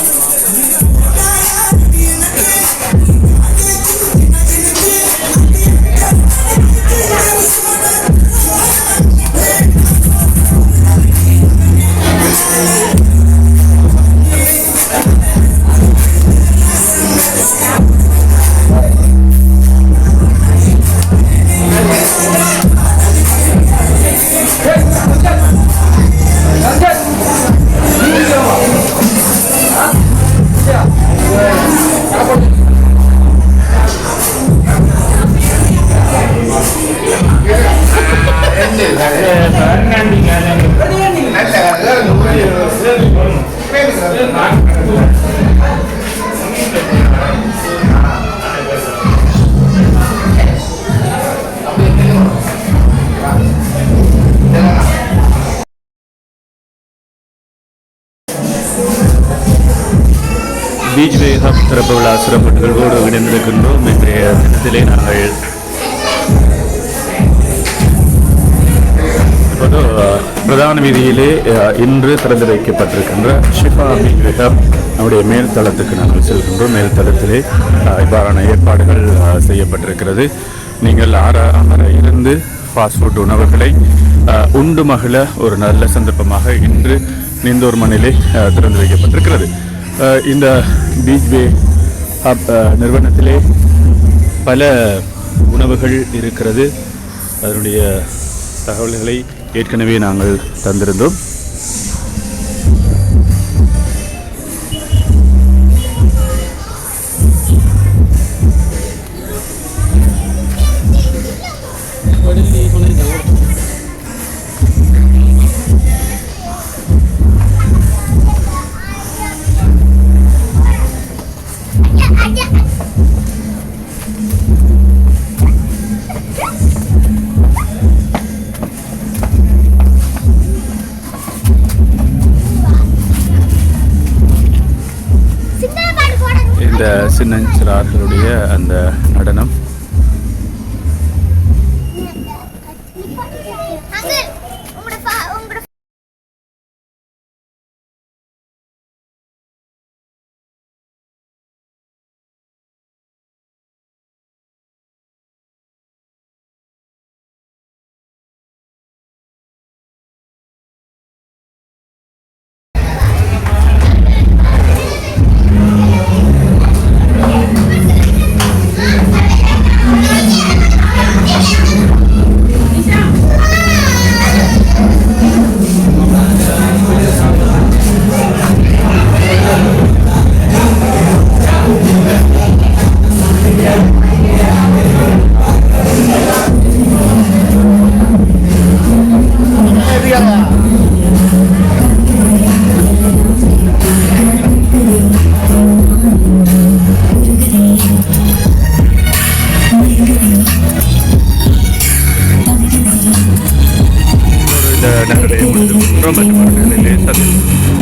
பீச் வே ஹப் திறப்பு விழா சிறப்பு நிகழ்வோடு இணைந்திருக்கின்றோம். இன்றைய தினத்திலே நாங்கள் இப்போது பிரதான வீதியிலே இன்று திறந்து வைக்கப்பட்டிருக்கின்ற ஷிஃபா பீச் வே ஹப் நம்முடைய மேல்தளத்துக்கு நாங்கள் செல்கின்றோம். மேல்தளத்திலே இவ்வாறான ஏற்பாடுகள் செய்யப்பட்டிருக்கிறது. நீங்கள் அற இருந்து ஃபாஸ்ட் ஃபுட் உணவுகளை உண்டு மகிழ ஒரு நல்ல சந்தர்ப்பமாக இன்று நீந்தூர் மண்ணிலே திறந்து வைக்கப்பட்டிருக்கிறது. இந்த பீச் வே ஹப் நிறுவனத்திலே பல உணவுகள் இருக்கிறது. அதனுடைய தகவல்களை ஏற்கனவே நாங்கள் தந்திருந்தோம். இந்த சின்னஞ்சிறார்களுடைய அந்த நடனம் நகரை முடித்து மற்றும்